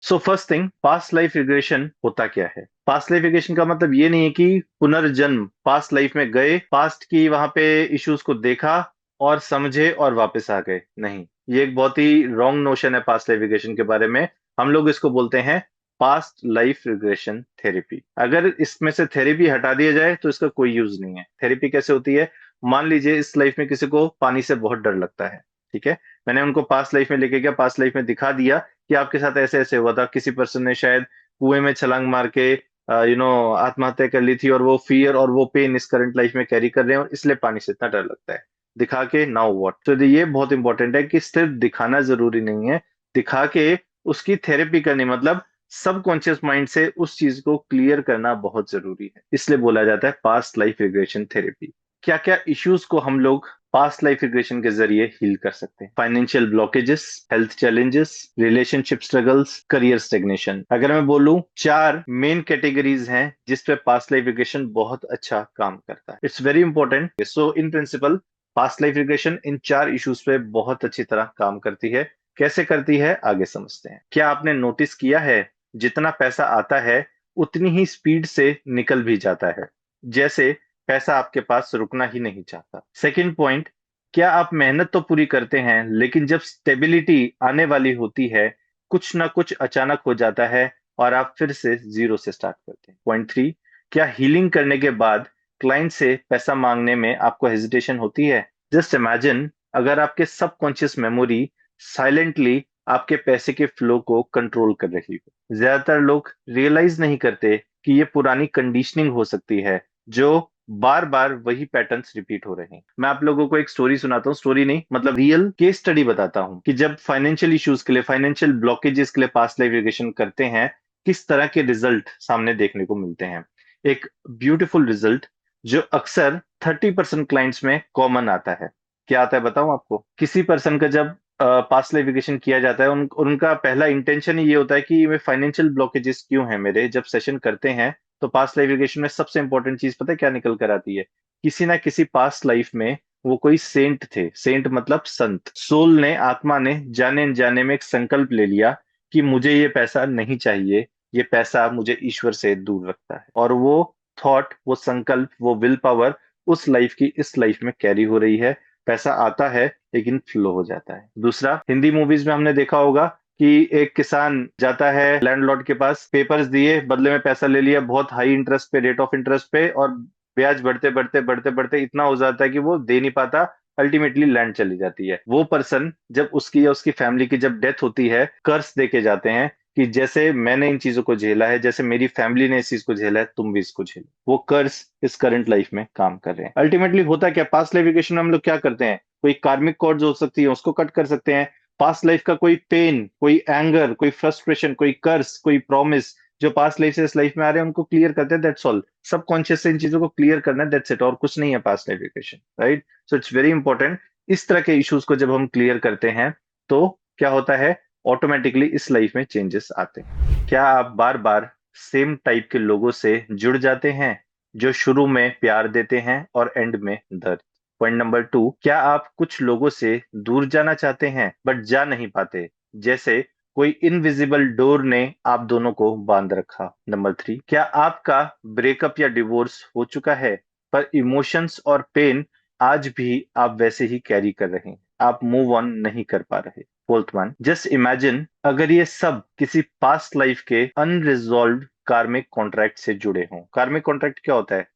So first thing, past life regression होता क्या है? पास्ट लाइफ रिग्रेशन का मतलब ये नहीं है कि पुनर्जन्म, पास्ट लाइफ में गए, पास्ट की वहां पे इश्यूज को देखा और समझे और वापस आ गए। नहीं, ये एक बहुत ही रॉन्ग नोशन है पास्ट लाइफ रिग्रेशन के बारे में। हम लोग इसको बोलते हैं पास्ट लाइफ रिग्रेशन थेरेपी। अगर इसमें से थेरेपी हटा दिया जाए तो इसका कोई यूज नहीं है। थेरेपी कैसे होती है? मान लीजिए इस लाइफ में किसी को पानी से बहुत डर लगता है, ठीक है। मैंने उनको पास्ट लाइफ में लेके गया, पास्ट लाइफ में दिखा दिया कि आपके साथ ऐसे ऐसे हुआ था, किसी पर्सन ने शायद कुएं में छलांग मार के आत्महत्या कर ली थी, और वो फियर और वो पेन इस करंट लाइफ में कैरी कर रहे हैं और इसलिए पानी से इतना डर लगता है। दिखा के नाउ व्हाट। तो ये बहुत इंपॉर्टेंट है कि सिर्फ दिखाना जरूरी नहीं है, दिखा के उसकी थेरेपी करनी, मतलब सबकॉन्शियस माइंड से उस चीज को क्लियर करना बहुत जरूरी है। इसलिए बोला जाता है पास्ट लाइफ रिग्रेशन थेरेपी। क्या क्या इश्यूज को हम लोग पास्ट लाइफ रिग्रेशन के जरिए हील कर सकते हैं? Financial blockages, health challenges, relationship struggles, career stagnation. अगर मैं बोलूं, चार मेन कैटेगरीज हैं जिस पे पास्ट लाइफ रिग्रेशन बहुत अच्छा काम करता है। It's very important. So in principle past life regression इन चार इश्यूज पे बहुत अच्छी तरह काम करती है। कैसे करती है आगे समझते हैं। क्या आपने नोटिस किया है, जितना पैसा आता है उतनी ही स्पीड से निकल भी जाता है, जैसे पैसा आपके पास रुकना ही नहीं चाहता। सेकंड पॉइंट, क्या आप मेहनत तो पूरी करते हैं लेकिन जब स्टेबिलिटी आने वाली होती है, कुछ ना कुछ अचानक हो जाता है और आप फिर से जीरो से स्टार्ट करते हैं। पॉइंट थ्री, क्या हीलिंग करने के बाद क्लाइंट से पैसा मांगने में आपको हेजिटेशन होती है? जस्ट इमेजिन, अगर आपके सबकॉन्शियस मेमोरी साइलेंटली आपके पैसे के फ्लो को कंट्रोल कर रही हो। ज्यादातर लोग रियलाइज नहीं करते कि ये पुरानी कंडीशनिंग हो सकती है, जो बार बार वही पैटर्न्स रिपीट हो रहे हैं। मैं आप लोगों को एक स्टोरी सुनाता हूँ, स्टोरी नहीं मतलब रियल केस स्टडी बताता हूँ कि जब फाइनेंशियल इश्यूज के लिए, फाइनेंशियल ब्लॉकेजेस के लिए पास्ट लाइफ रिग्रेशन करते हैं, किस तरह के रिजल्ट सामने देखने को मिलते हैं। एक ब्यूटीफुल रिजल्ट जो अक्सर 30% क्लाइंट्स में कॉमन आता है। क्या आता है बताऊं आपको? किसी पर्सन का जब पास्ट लाइफ रिग्रेशन किया जाता है, उनका पहला इंटेंशन ही ये होता है कि मैं फाइनेंशियल ब्लॉकेजेस क्यों है मेरे। जब सेशन करते हैं तो पास्ट लाइफ रिग्रेशन में सबसे इंपॉर्टेंट चीज पता है क्या निकल कर आती है? किसी ना किसी पास्ट लाइफ में वो कोई सेंट थे। सेंट मतलब संत। सोल ने, आत्मा ने जाने अनजाने में एक संकल्प ले लिया कि मुझे ये पैसा नहीं चाहिए, ये पैसा मुझे ईश्वर से दूर रखता है। और वो थॉट, वो संकल्प, वो विल पावर उस लाइफ की इस लाइफ में कैरी हो रही है। पैसा आता है लेकिन फ्लो हो जाता है। दूसरा, हिंदी मूवीज में हमने देखा होगा कि एक किसान जाता है लैंडलॉर्ड के पास, पेपर्स दिए, बदले में पैसा ले लिया बहुत हाई इंटरेस्ट पे, रेट ऑफ इंटरेस्ट पे, और ब्याज बढ़ते बढ़ते बढ़ते बढ़ते इतना हो जाता है कि वो दे नहीं पाता। अल्टीमेटली लैंड चली जाती है। वो पर्सन जब उसकी या उसकी फैमिली की जब डेथ होती है, कर्ज दे के जाते हैं कि जैसे मैंने इन चीजों को झेला है, जैसे मेरी फैमिली ने इस चीज को झेला है, तुम भी इसको झेलो। वो कर्ज इस करंट लाइफ में काम कर रहे हैं। अल्टीमेटली होता क्या, पास्ट लाइफ में हम लोग क्या करते हैं? कोई कार्मिक कॉर्ड हो सकती है उसको कट कर सकते हैं। पास्ट लाइफ का कोई पेन, कोई एंगर, कोई फ्रस्ट्रेशन, कोई कर्स, कोई प्रॉमिस जो पास्ट लाइफ से इस लाइफ में आ रहे हैं, उनको क्लियर करते हैं। That's all. सबकॉन्शियस से इन चीजों को क्लियर करना है, दैट्स इट। और कुछ नहीं है past life regression, right? So it's very important. इस तरह के इश्यूज को जब हम क्लियर करते हैं तो क्या होता है, ऑटोमेटिकली इस लाइफ में चेंजेस आते हैं। क्या आप बार बार सेम टाइप के लोगों से जुड़ जाते हैं, जो शुरू में प्यार देते हैं और एंड में दर्द? पॉइंट नंबर टू, क्या आप कुछ लोगों से दूर जाना चाहते हैं बट जा नहीं पाते, जैसे कोई इनविजिबल डोर ने आप दोनों को बांध रखा? नंबर थ्री, क्या आपका ब्रेकअप या डिवोर्स हो चुका है पर इमोशंस और पेन आज भी आप वैसे ही कैरी कर रहे हैं, आप मूव ऑन नहीं कर पा रहे? फोर्थ वन, जस्ट इमेजिन अगर ये सब किसी पास्ट लाइफ के अनरिजॉल्व्ड कार्मिक कॉन्ट्रैक्ट से जुड़े हों। कार्मिक कॉन्ट्रैक्ट क्या होता है?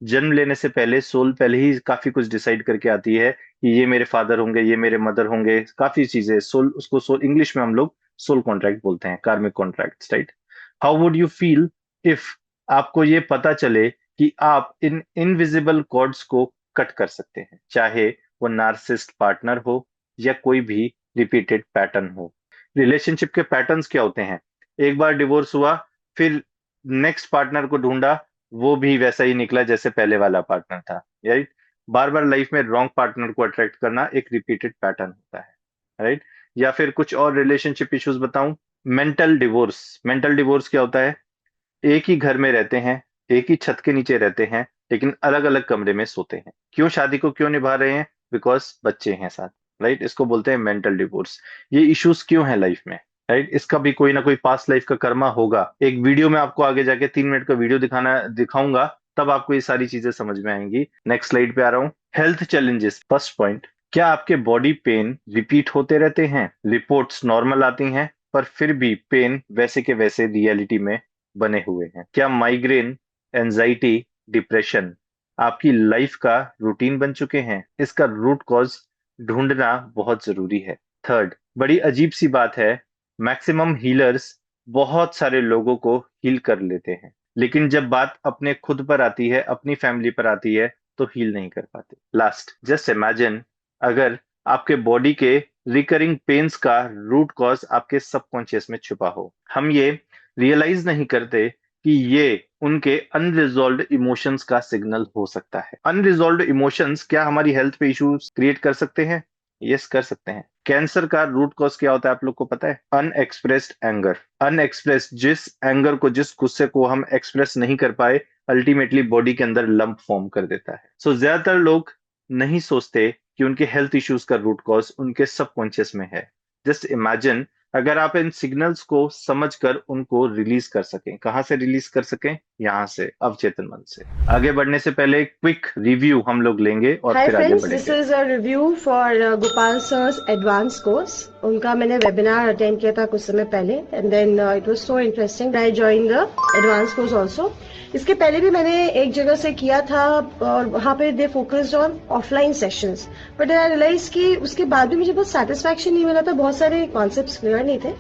जन्म लेने से पहले सोल पहले ही काफी कुछ डिसाइड करके आती है कि ये मेरे फादर होंगे, ये मेरे मदर होंगे, काफी चीजें सोल, उसको सोल इंग्लिश में हम लोग सोल कॉन्ट्रैक्ट बोलते हैं, कार्मिक contract, right? How would you feel if आपको ये पता चले कि आप इन इनविजिबल कॉर्ड्स को कट कर सकते हैं, चाहे वो नार्सिस्ट पार्टनर हो या कोई भी रिपीटेड पैटर्न हो? रिलेशनशिप के पैटर्न्स क्या होते हैं? एक बार डिवोर्स हुआ, फिर नेक्स्ट पार्टनर को ढूंढा, वो भी वैसा ही निकला जैसे पहले वाला पार्टनर था, राइट? बार बार लाइफ में रॉन्ग पार्टनर को अट्रैक्ट करना एक रिपीटेड पैटर्न होता है, राइट? या फिर कुछ और रिलेशनशिप इश्यूज बताऊं? Mental divorce. मेंटल डिवोर्स क्या होता है? एक ही घर में रहते हैं, एक ही छत के नीचे रहते हैं, लेकिन अलग अलग कमरे में सोते हैं। क्यों? शादी को क्यों निभा रहे हैं? बिकॉज बच्चे हैं साथ, राइट? इसको बोलते हैं मेंटल डिवोर्स। ये इश्यूज क्यों है लाइफ में? राइट। इसका भी कोई ना कोई पास्ट लाइफ का कर्मा होगा। एक वीडियो में आपको आगे जाके 3 मिनट का वीडियो दिखाऊंगा, तब आपको ये सारी चीजें समझ में आएंगी। नेक्स्ट स्लाइड पे आ रहा हूँ। Health challenges, first point. क्या आपके बॉडी पेन रिपीट होते रहते हैं? रिपोर्ट्स नॉर्मल आती हैं, पर फिर भी पेन वैसे के वैसे रियलिटी में बने हुए हैं। क्या माइग्रेन, एंजाइटी, डिप्रेशन आपकी लाइफ का रूटीन बन चुके हैं? इसका रूट कॉज ढूंढना बहुत जरूरी है। थर्ड, बड़ी अजीब सी बात है, मैक्सिमम हीलर्स बहुत सारे लोगों को हील कर लेते हैं, लेकिन जब बात अपने खुद पर आती है, अपनी फैमिली पर आती है, तो हील नहीं कर पाते। लास्ट, जस्ट इमेजिन अगर आपके बॉडी के रिकरिंग पेन्स का रूट कॉज आपके सबकॉन्शियस में छुपा हो। हम ये रियलाइज नहीं करते कि ये उनके अनरिजॉल्व्ड इमोशंस का सिग्नल हो सकता है। अनरिजॉल्व्ड इमोशंस क्या हमारी हेल्थ पे इश्यूज क्रिएट कर सकते हैं? यस, कर सकते हैं। कैंसर का रूट कॉज क्या होता है आप लोग को पता है? Unexpressed anger. अनएक्सप्रेस्ड, जिस एंगर को, जिस गुस्से को हम एक्सप्रेस नहीं कर पाए, अल्टीमेटली बॉडी के अंदर लंप फॉर्म कर देता है। सो ज्यादातर लोग नहीं सोचते कि उनके हेल्थ इश्यूज का रूट कॉज उनके सबकॉन्शियस में है। जस्ट इमेजिन अगर आप इन सिग्नल्स को समझकर उनको रिलीज कर सकें। कहां से रिलीज कर सकें? यहाँ से, अवचेतन मन से। आगे बढ़ने से पहले एक क्विक रिव्यू हम लोग लेंगे और Hi फिर आगे friends, this बढ़ेंगे। is a review for Gopal sir's advanced course. उनका मैंने webinar attend किया था कुछ समय पहले and then it was so interesting that I joined the advanced course also. इसके पहले भी मैंने एक जगह से किया था और वहाँ पे they focused on offline sessions. But I realized कि उसके बाद भी मुझे बहुत satisfaction नहीं मिला था, बहुत सारे concepts clear नहीं थे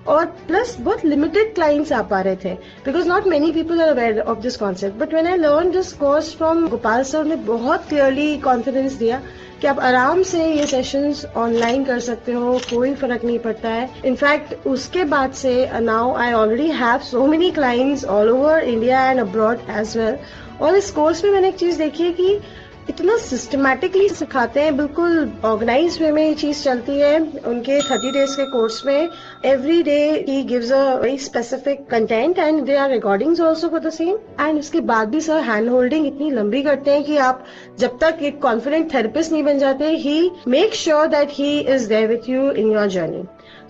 और प्लस बहुत लिमिटेड क्लाइंट्स आ पा रहे थे because not many people are aware of this concept. But when I learn this course from Gopal sir ने बहुत क्लियरली कॉन्फिडेंस दिया कि आप आराम से ये सेशंस ऑनलाइन कर सकते हो, कोई फर्क नहीं पड़ता है। इनफैक्ट उसके बाद से now I already have so many clients all over India and abroad as well. और इस कोर्स में मैंने एक चीज देखी है कि इतना सिस्टमैटिकली सिखाते हैं, बिल्कुल ऑर्गेनाइज वे में ये चीज चलती है। उनके 30 डेज के कोर्स में एवरी डे ही gives a very specific content and they are recordings also for the same. And उसके बाद भी सर हैंड होल्डिंग इतनी लंबी करते हैं कि आप जब तक एक कॉन्फिडेंट थेरेपिस्ट नहीं बन जाते, he make sure that he is there with you in your journey.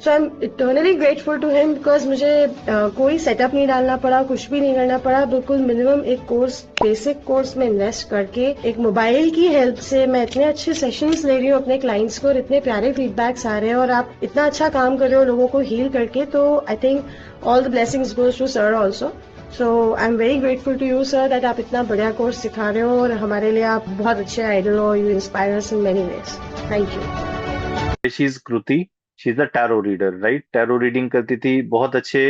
So I am eternally grateful to him because मुझे कोई सेटअप नहीं डालना पड़ा, कुछ भी नहीं करना पड़ा। बिल्कुल मिनिमम एक कोर्स, बेसिक कोर्स में इन्वेस्ट करके एक मोबाइल की हेल्प से मैं इतने अच्छे सेशंस ले रही हूँ अपने क्लाइंट्स को और इतने प्यारे फीडबैक्स आ रहे हैं और आप इतना अच्छा काम कर रहे हो लोगों को हील करके। तो I think all the blessings goes to sir also. So I am very grateful to you sir that आप इतना बढ़िया कोर्स सिखा रहे हो और हमारे लिए आप बहुत अच्छे आइडल हो। You inspire us in many ways. Thank you. She is Kriti, she is a tarot reader, right. Tarot reading करती थी, बहुत अच्छे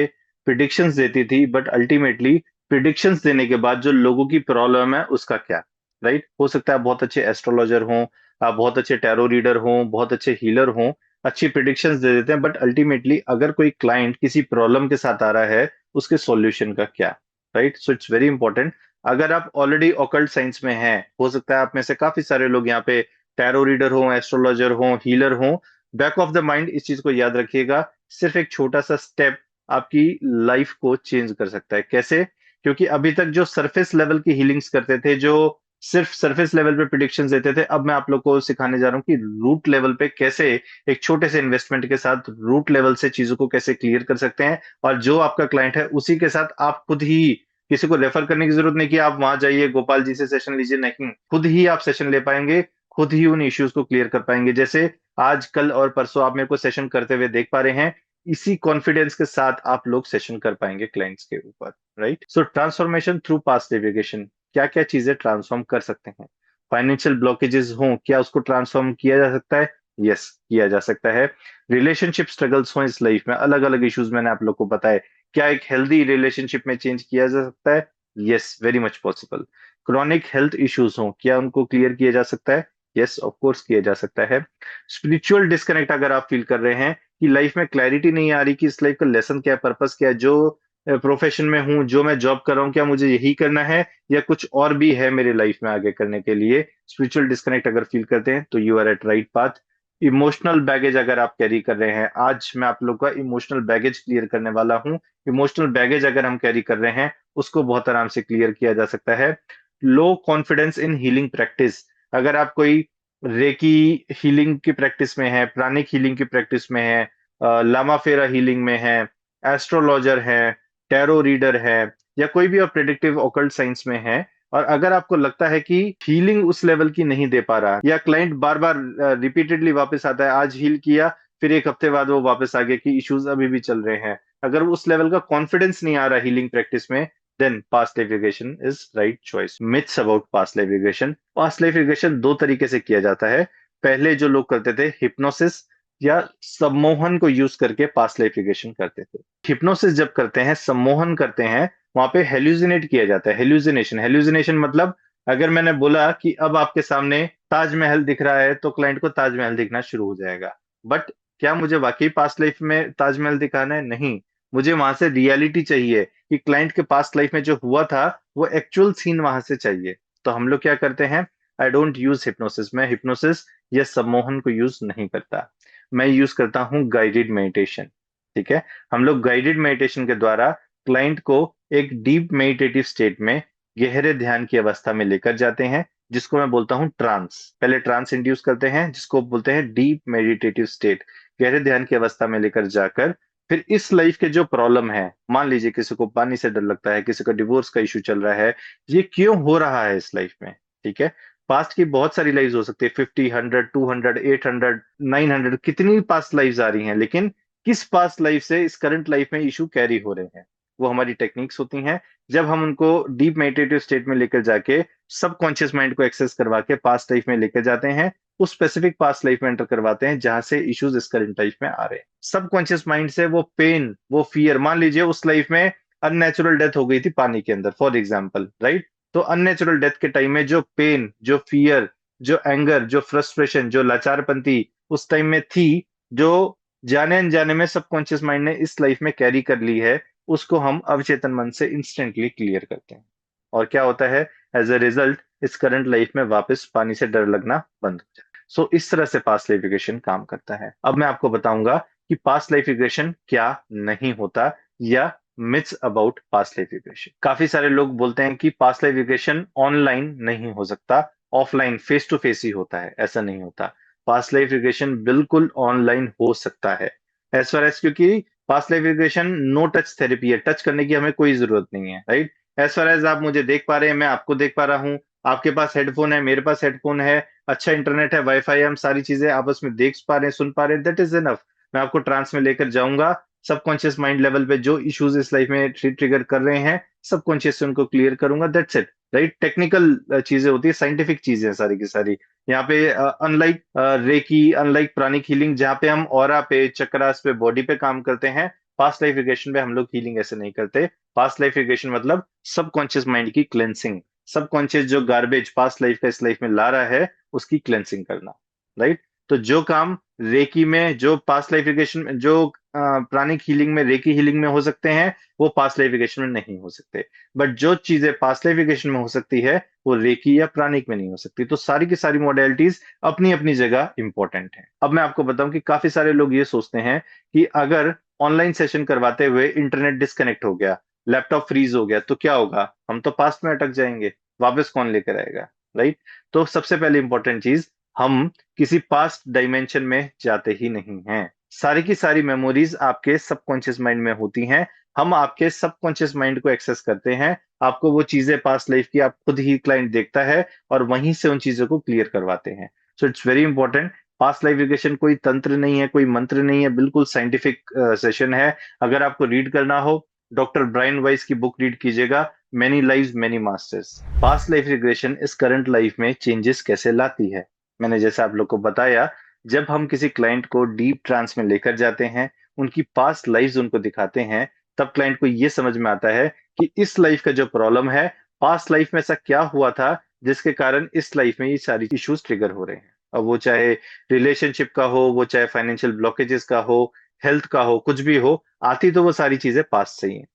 प्रिडिक्शंस देती थी, बट अल्टीमेटली प्रिडिक्शंस देने के बाद जो लोगों की प्रॉब्लम है उसका क्या? राइट। हो सकता है आप बहुत अच्छे एस्ट्रोलॉजर हों, आप बहुत अच्छे टैरो रीडर हों, बहुत अच्छे हीलर हों, अच्छी प्रिडिक्शंस दे देते हैं, बट अल्टीमेटली अगर कोई क्लाइंट किसी प्रॉब्लम के साथ आ रहा है, उसके सॉल्यूशन का क्या? Right. So it's very important. अगर आप ऑलरेडी ऑकल्ट साइंस में हैं, हो सकता है आप में से काफी सारे लोग यहाँ पे टैरो रीडर हो, एस्ट्रोलॉजर हो, हीलर हो, बैक ऑफ द माइंड इस चीज को याद रखिएगा। सिर्फ एक छोटा सा स्टेप आपकी लाइफ को चेंज कर सकता है। कैसे? क्योंकि अभी तक जो सरफेस लेवल की हीलिंग्स करते थे, जो सिर्फ सरफेस लेवल पे प्रिडिक्शंस देते थे, अब मैं आप लोग को सिखाने जा रहा हूँ कि रूट लेवल पे कैसे एक छोटे से इन्वेस्टमेंट के साथ रूट लेवल से चीजों को कैसे क्लियर कर सकते हैं। और जो आपका क्लाइंट है उसी के साथ आप खुद ही, किसी को रेफर करने की जरूरत नहीं कि आप वहां जाइए गोपाल जी से सेशन लीजिए, नहीं, खुद ही आप सेशन ले पाएंगे, खुद ही उन इश्यूज को क्लियर कर पाएंगे। जैसे आज, कल और परसों आप मेरे को सेशन करते हुए देख पा रहे हैं, इसी कॉन्फिडेंस के साथ आप लोग सेशन कर पाएंगे क्लाइंट्स के ऊपर। राइट। सो ट्रांसफॉर्मेशन थ्रू पास्ट नेविगेशन, क्या क्या चीजें ट्रांसफॉर्म कर सकते हैं? फाइनेंशियल ब्लॉकेजेस हों, क्या उसको ट्रांसफॉर्म किया जा सकता है? यस, किया जा सकता है। रिलेशनशिप स्ट्रगल्स हो इस लाइफ में, अलग अलग इश्यूज मैंने आप लोग को बताए, क्या एक हेल्दी रिलेशनशिप में चेंज किया जा सकता है? Yes, very much possible. Chronic health issues हो, क्या उनको क्लियर किया जा सकता है? यस, ऑफ कोर्स किया जा सकता है। स्पिरिचुअल डिस्कनेक्ट अगर आप फील कर रहे हैं कि लाइफ में क्लैरिटी नहीं आ रही कि इस लाइफ का लेसन क्या है, पर्पस क्या है, जो प्रोफेशन में हूँ, जो मैं जॉब कर रहा हूँ, क्या मुझे यही करना है या कुछ और भी है मेरे लाइफ में आगे करने के लिए, स्पिरिचुअल डिस्कनेक्ट अगर फील करते हैं तो you are at right path. Emotional baggage अगर आप कैरी कर रहे हैं, आज मैं आप लोग का इमोशनल बैगेज क्लियर करने वाला हूँ। इमोशनल बैगेज अगर हम कैरी कर रहे हैं, उसको बहुत आराम से क्लियर किया जा सकता है। Low confidence in healing practice, अगर आप कोई रेकी हीलिंग की प्रैक्टिस में है, प्राणिक हीलिंग की प्रैक्टिस में है, लामा फेरा हीलिंग में है, एस्ट्रोलॉजर है, टैरो रीडर है, या कोई भी आप प्रेडिक्टिव ऑकल्ट साइंस में है, और अगर आपको लगता है कि हीलिंग उस लेवल की नहीं दे पा रहा, या क्लाइंट बार बार रिपीटेडली वापस आता है, आज हील किया फिर एक हफ्ते बाद वो वापस आ गया कि इश्यूज अभी भी चल रहे हैं, अगर उस लेवल का कॉन्फिडेंस नहीं आ रहा हीलिंग प्रैक्टिस में, then past life regression is right choice. Myths about past life regression. Past life regression दो तरीके से किया जाता है। पहले जो लोग करते थे हिप्नोसिस या सम्मोहन को यूज करके पास्ट लाइफ रिग्रेशन करते थे। हिप्नोसिस जब करते हैं, सम्मोहन करते हैं, वहां पे हेल्यूसिनेट किया जाता है। हेल्यूसिनेशन, हेल्यूसिनेशन मतलब अगर मैंने बोला कि अब आपके सामने ताजमहल दिख रहा है तो क्लाइंट को ताजमहल दिखना शुरू हो जाएगा। बट क्या मुझे वाकई पास्ट लाइफ में ताजमहल दिखाना है? नहीं, मुझे वहां से रियलिटी चाहिए कि क्लाइंट के पास्ट लाइफ में जो हुआ था वो एक्चुअल सीन वहां से चाहिए। तो हम लोग क्या करते हैं, आई डोंट यूज हिप्नोसिस, मैं हिप्नोसिस या सम्मोहन को यूज नहीं करता। मैं यूज करता हूँ गाइडेड मेडिटेशन। ठीक है, हम लोग गाइडेड मेडिटेशन के द्वारा क्लाइंट को एक डीप मेडिटेटिव स्टेट में, गहरे ध्यान की अवस्था में लेकर जाते हैं, जिसको मैं बोलता हूँ ट्रांस। पहले ट्रांस इंड्यूस करते हैं जिसको बोलते हैं डीप मेडिटेटिव स्टेट, गहरे ध्यान की अवस्था में लेकर जाकर फिर इस लाइफ के जो प्रॉब्लम है, मान लीजिए किसी को पानी से डर लगता है, किसी का डिवोर्स का इशू चल रहा है, ये क्यों हो रहा है इस लाइफ में? ठीक है, पास्ट की बहुत सारी लाइफ हो सकती है, 50, 100, 200, 800, 900, कितनी पास्ट लाइफ आ रही हैं, लेकिन किस पास्ट लाइफ से इस करंट लाइफ में इशू कैरी हो रहे हैं, वो हमारी टेक्निक्स होती हैं। जब हम उनको डीप मेडिटेटिव स्टेट में लेकर जाके सबकॉन्शियस माइंड को एक्सेस करवा के पास्ट लाइफ में लेकर जाते हैं, उस स्पेसिफिक पास्ट लाइफ में एंटर करवाते हैं जहां से इश्यूज इस करंट लाइफ में आ रहे हैं। सबकॉन्शियस माइंड से वो पेन, वो फियर, मान लीजिए उस लाइफ में अननेचुरल डेथ हो गई थी पानी के अंदर फॉर एग्जाम्पल, राइट? तो अननेचुरल डेथ के टाइम में जो पेन, जो फियर, जो एंगर, जो फ्रस्ट्रेशन, जो लाचारपंती उस टाइम में थी, जो जाने अनजाने में सबकॉन्शियस माइंड ने इस लाइफ में कैरी कर ली है, उसको हम अवचेतन मन से इंस्टेंटली क्लियर करते हैं। और क्या होता है, एज अ रिजल्ट इस करंट लाइफ में वापस पानी से डर लगना बंद हो जाए। सो इस तरह से पास्ट लाइफ रिग्रेशन काम करता है। अब मैं आपको बताऊंगा कि पास्ट लाइफ रिग्रेशन क्या नहीं होता, या myths about past life regression. काफी सारे लोग बोलते हैं कि पास्ट लाइफ रिग्रेशन ऑनलाइन नहीं हो सकता, ऑफलाइन फेस टू फेस ही होता है। ऐसा नहीं होता, पास्ट लाइफ रिग्रेशन बिल्कुल ऑनलाइन हो सकता है। एज फार एज, क्योंकि past life regression no touch therapy है, टच करने की हमें कोई जरूरत नहीं है, राइट? एज फार एज आप मुझे देख पा रहे हैं, मैं आपको देख पा रहा हूँ, आपके पास हेडफोन है, मेरे पास हेडफोन है, अच्छा इंटरनेट है, वाईफाई है, हम सारी चीजें आपस में देख पा रहे हैं, सुन पा रहे हैं, दैट इज इनफ। मैं आपको ट्रांस में लेकर जाऊंगा, सबकॉन्शियस माइंड लेवल पे जो इश्यूज इस लाइफ में ट्रिगर कर रहे हैं, सबकॉन्शियस से उनको क्लियर करूंगा, दैट्स इट, राइट? टेक्निकल चीजें होती है, साइंटिफिक चीजें हैं सारी की सारी। यहाँ पे unlike recce, unlike pranic healing जहाँ पे हम ऑरा पे, चक्रास पे, बॉडी पे काम करते हैं, पास्ट लाइफ रिग्रेशन पे हम लोग हीलिंग ऐसे नहीं करते। पास्ट लाइफ रिग्रेशन मतलब सबकॉन्शियस माइंड की क्लेंसिंग, सबकॉन्शियस जो गार्बेज पास्ट लाइफ का इस लाइफ में ला रहा है उसकी क्लेंसिंग करना, राइट? तो जो काम रेकी में, जो पास्ट लाइफ रिग्रेशन में, जो प्राणिक हीलिंग में, रेकी हीलिंग में हो सकते हैं, वो पास्ट लाइफ रिग्रेशन में नहीं हो सकते। बट जो चीजें पास्ट लाइफ रिग्रेशन में हो सकती है वो रेकी या प्राणिक में नहीं हो सकती। तो सारी की सारी मॉडलिटीज अपनी अपनी जगह इंपॉर्टेंट है। अब मैं आपको बताऊं कि काफी सारे लोग ये सोचते हैं कि अगर ऑनलाइन सेशन करवाते हुए इंटरनेट डिस्कनेक्ट हो गया, लैपटॉप फ्रीज हो गया, तो क्या होगा? हम तो पास्ट में अटक जाएंगे, वापस कौन लेकर आएगा, राइट? तो सबसे पहले इंपॉर्टेंट चीज, हम किसी पास्ट डायमेंशन में जाते ही नहीं हैं। सारी की सारी मेमोरीज आपके सबकॉन्शियस माइंड में होती हैं, हम आपके सबकॉन्शियस माइंड को एक्सेस करते हैं, आपको वो चीजें पास्ट लाइफ की आप खुद ही क्लाइंट देखता है और वहीं से उन चीजों को क्लियर करवाते हैं। सो it's very important. Past life regression कोई तंत्र नहीं है, कोई मंत्र नहीं है, बिल्कुल साइंटिफिक सेशन है। अगर आपको रीड करना हो, डॉक्टर ब्रायन वाइस की बुक रीड कीजिएगा, many lives many masters. Past life regression इस करंट लाइफ में चेंजेस कैसे लाती है, मैंने जैसे आप लोग को बताया, जब हम किसी क्लाइंट को डीप ट्रांस में लेकर जाते हैं, उनकी पास्ट लाइव्स उनको दिखाते हैं, तब क्लाइंट को ये समझ में आता है कि इस लाइफ का जो प्रॉब्लम है, पास्ट लाइफ में ऐसा क्या हुआ था जिसके कारण इस लाइफ में ये सारी इश्यूज ट्रिगर हो रहे हैं। अब वो चाहे रिलेशनशिप का हो, वो चाहे फाइनेंशियल ब्लॉकेजेस का हो, हेल्थ का हो, कुछ भी हो, आती तो वो सारी चीजें पास्ट से ही हैं।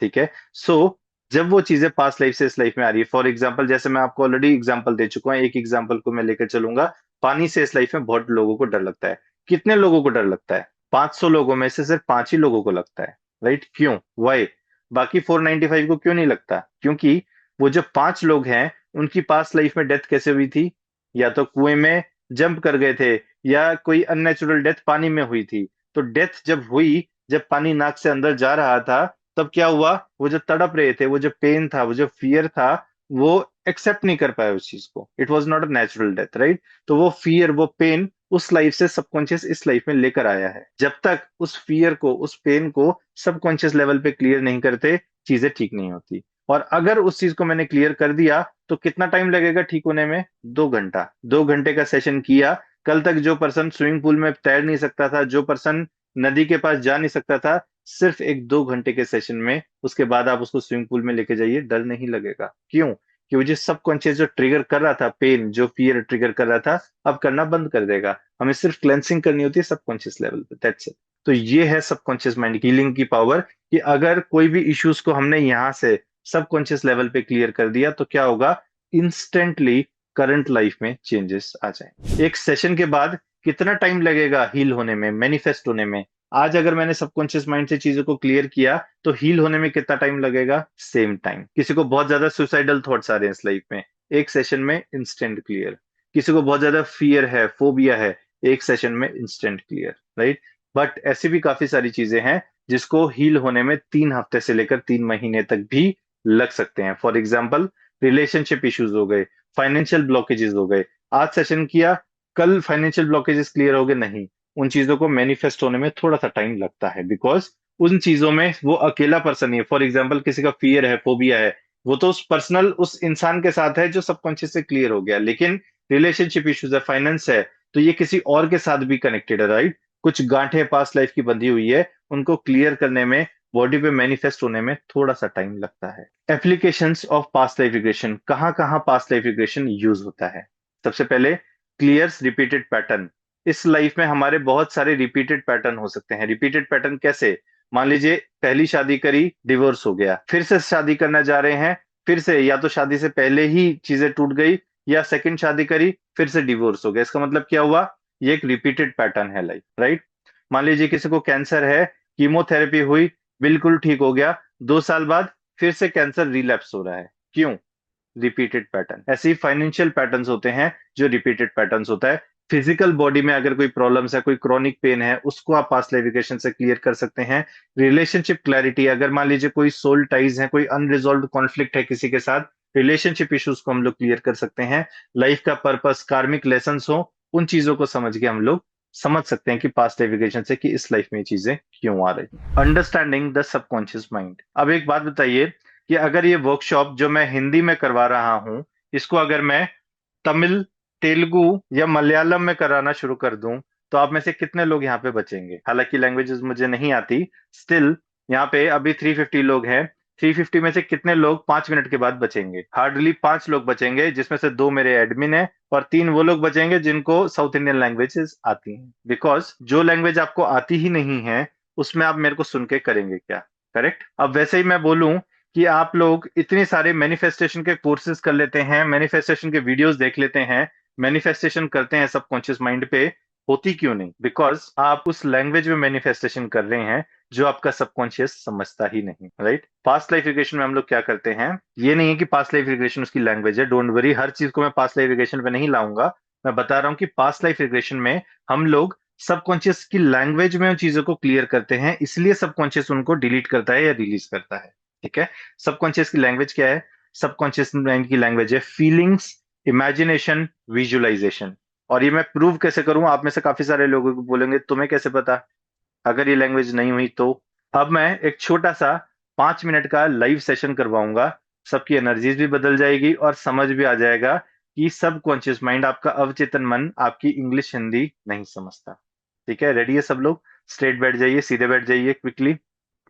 ठीक है, सो जब वो चीजें पास्ट लाइफ से इस लाइफ में आ रही है, फॉर एग्जाम्पल जैसे मैं आपको ऑलरेडी एग्जाम्पल दे चुका हूँ, एक एग्जाम्पल को मैं लेकर चलूंगा। पानी से इस लाइफ में बहुत लोगों को डर लगता है। कितने लोगों को डर लगता है? 500 लोगों में से सिर्फ 5 ही लोगों को लगता है, राइट? क्यों, वाई? बाकी 495 को क्यों नहीं लगता? क्योंकि वो जो 5 लोग हैं, उनकी पास्ट लाइफ में डेथ कैसे हुई थी? या तो कुएं में जंप कर गए थे, या कोई अननेचुरल डेथ पानी में हुई थी। तो डेथ जब हुई, जब पानी नाक से अंदर जा रहा था, तब क्या हुआ, वो जो तड़प रहे थे, वो जो पेन था, वो जो फियर था, वो एक्सेप्ट नहीं कर पाए उस चीज को। It was not a natural death, right. तो वो फियर, वो पेन उस लाइफ से सबकॉन्शियस इस लाइफ में लेकर आया है। जब तक उस फियर को, उस पेन को सबकॉन्शियस लेवल पे क्लियर नहीं करते, चीजें ठीक नहीं होती। और अगर उस चीज को मैंने क्लियर कर दिया, तो कितना टाइम लगेगा ठीक होने में? 2 घंटा। 2 घंटे का सेशन किया। कल तक जो पर्सन स्विमिंग पूल में तैर नहीं सकता था, जो पर्सन नदी के पास जा नहीं सकता था, सिर्फ 1-2 घंटे के सेशन में, उसके बाद आप उसको स्विमिंग पूल में लेके जाइए, डर नहीं लगेगा। क्यों? कि वो जो सबकॉन्शियस जो ट्रिगर कर रहा था, पेन जो फियर ट्रिगर कर रहा था, अब करना बंद कर देगा। हमें सिर्फ क्लेंसिंग करनी होती है सबकॉन्शियस लेवल पे, दैट्स इट। तो ये है सबकॉन्शियस माइंड हीलिंग की पावर, कि अगर कोई भी इश्यूज को हमने यहाँ से सबकॉन्शियस लेवल पे क्लियर कर दिया, तो क्या होगा, इंस्टेंटली करंट लाइफ में चेंजेस आ जाए। एक सेशन के बाद कितना टाइम लगेगा हील होने में, मैनिफेस्ट होने में? आज अगर मैंने सबकॉन्शियस माइंड से चीजों को क्लियर किया, तो हील होने में कितना टाइम लगेगा? Same time. किसी को बहुत ज्यादा सुसाइडल थॉट्स आ रहे हैं इस लाइफ में, एक सेशन में इंस्टेंट क्लियर। किसी को बहुत ज्यादा फियर है, फोबिया है, एक सेशन में इंस्टेंट क्लियर, राइट। बट ऐसी भी काफी सारी चीजें हैं जिसको हील होने में 3 हफ्ते से लेकर 3 महीने तक भी लग सकते हैं। फॉर एग्जाम्पल, रिलेशनशिप इश्यूज हो गए, फाइनेंशियल ब्लॉकेजेस हो गए। आज सेशन किया, कल फाइनेंशियल ब्लॉकेजेस क्लियर हो गए? नहीं। उन चीजों को मैनिफेस्ट होने में थोड़ा सा टाइम लगता है, बिकॉज उन चीजों में वो अकेला पर्सन ही है। फॉर एग्जाम्पल, किसी का फियर है, फोबिया है, वो तो उस पर्सनल उस इंसान के साथ है जो सबकॉन्शियस से क्लियर हो गया। लेकिन रिलेशनशिप इश्यूज है, फाइनेंस है, तो ये किसी और के साथ भी कनेक्टेड है, राइट। कुछ गांठें पास्ट लाइफ की बंधी हुई है, उनको क्लियर करने में, बॉडी पे मैनिफेस्ट होने में थोड़ा सा टाइम लगता है। Applications of past life regression, कहाँ कहाँ पास्ट लाइफ रिग्रेशन यूज होता है? सबसे पहले, क्लियर्स रिपीटेड पैटर्न। इस लाइफ में हमारे बहुत सारे रिपीटेड पैटर्न हो सकते हैं। रिपीटेड पैटर्न कैसे? मान लीजिए पहली शादी करी, डिवोर्स हो गया, फिर से शादी करना जा रहे हैं, फिर से या तो शादी से पहले ही चीजें टूट गई, या सेकंड शादी करी, फिर से डिवोर्स हो गया। इसका मतलब क्या हुआ? ये एक रिपीटेड पैटर्न है लाइफ, राइट। मान लीजिए किसी को कैंसर है, कीमोथेरेपी हुई, बिल्कुल ठीक हो गया, 2 साल बाद फिर से कैंसर रिलैप्स हो रहा है। क्यों? Repeated pattern. ऐसे ही फाइनेंशियल पैटर्न्स होते हैं जो रिपीटेड पैटर्न्स होता है। फिजिकल बॉडी में अगर कोई प्रॉब्लम्स है, कोई क्रॉनिक पेन है, उसको आप पास्ट लाइफिकेशन से क्लियर कर सकते हैं। रिलेशनशिप क्लैरिटी, अगर मान लीजिए कोई सोल टाइज है, कोई अनरिजॉल्व कॉन्फ्लिक्ट है किसी के साथ, रिलेशनशिप इश्यूज को हम लोग क्लियर कर सकते हैं। लाइफ का पर्पस, कार्मिक लेसन हो, उन चीजों को समझ के हम लोग समझ सकते हैं कि पास्ट लाइफिकेशन से कि इस लाइफ में ये चीजें क्यों आ रही। Understanding the subconscious mind. अब एक बात बताइए, कि अगर ये वर्कशॉप जो मैं हिंदी में करवा रहा हूं, इसको अगर मैं तमिल, तेलुगु या मलयालम में कराना शुरू कर दूं, तो आप में से कितने लोग यहाँ पे बचेंगे? हालांकि लैंग्वेजेस मुझे नहीं आती, स्टिल यहाँ पे अभी 350 लोग हैं। 350 में से कितने लोग 5 मिनट के बाद बचेंगे? हार्डली 5 लोग बचेंगे, जिसमें से 2 मेरे एडमिन है, और 3 वो लोग बचेंगे जिनको साउथ इंडियन लैंग्वेजेस आती हैं। बिकॉज जो लैंग्वेज आपको आती ही नहीं है, उसमें आप मेरे को सुन के करेंगे क्या? करेक्ट। अब वैसे ही मैं बोलूं कि आप लोग इतने सारे मैनिफेस्टेशन के कोर्सेज कर लेते हैं, मैनिफेस्टेशन के वीडियोस देख लेते हैं, मैनिफेस्टेशन करते हैं सबकॉन्शियस माइंड पे, होती क्यों नहीं? बिकॉज आप उस लैंग्वेज में मैनिफेस्टेशन कर रहे हैं जो आपका सबकॉन्शियस समझता ही नहीं, राइट। पास्ट लाइफ रिग्रेशन में हम लोग क्या करते हैं, ये नहीं है कि पास्ट लाइफ रिग्रेशन उसकी लैंग्वेज है, डोंट वरी, हर चीज को मैं पास्ट लाइफ रिग्रेशन पे नहीं लाऊंगा। मैं बता रहा हूं कि पास्ट लाइफ रिग्रेशन में हम लोग सबकॉन्शियस की लैंग्वेज में उन चीजों को क्लियर करते हैं, इसलिए सबकॉन्शियस उनको डिलीट करता है या रिलीज करता है। ठीक है। सबकॉन्शियस की लैंग्वेज क्या है? सबकॉन्शियस माइंड की लैंग्वेज है फीलिंग्स, इमेजिनेशन, विजुअलाइजेशन। और ये मैं प्रूव कैसे करूं? आप में से काफी सारे लोगों को बोलेंगे तुम्हें कैसे पता, अगर ये लैंग्वेज नहीं हुई तो। अब मैं एक छोटा सा 5 मिनट का लाइव सेशन करवाऊंगा, सबकी एनर्जीज भी बदल जाएगी और समझ भी आ जाएगा कि सबकॉन्शियस माइंड, आपका अवचेतन मन, आपकी इंग्लिश हिंदी नहीं समझता। ठीक है, रेडी है सब लोग? स्ट्रेट बैठ जाइए, सीधे बैठ जाइए, क्विकली।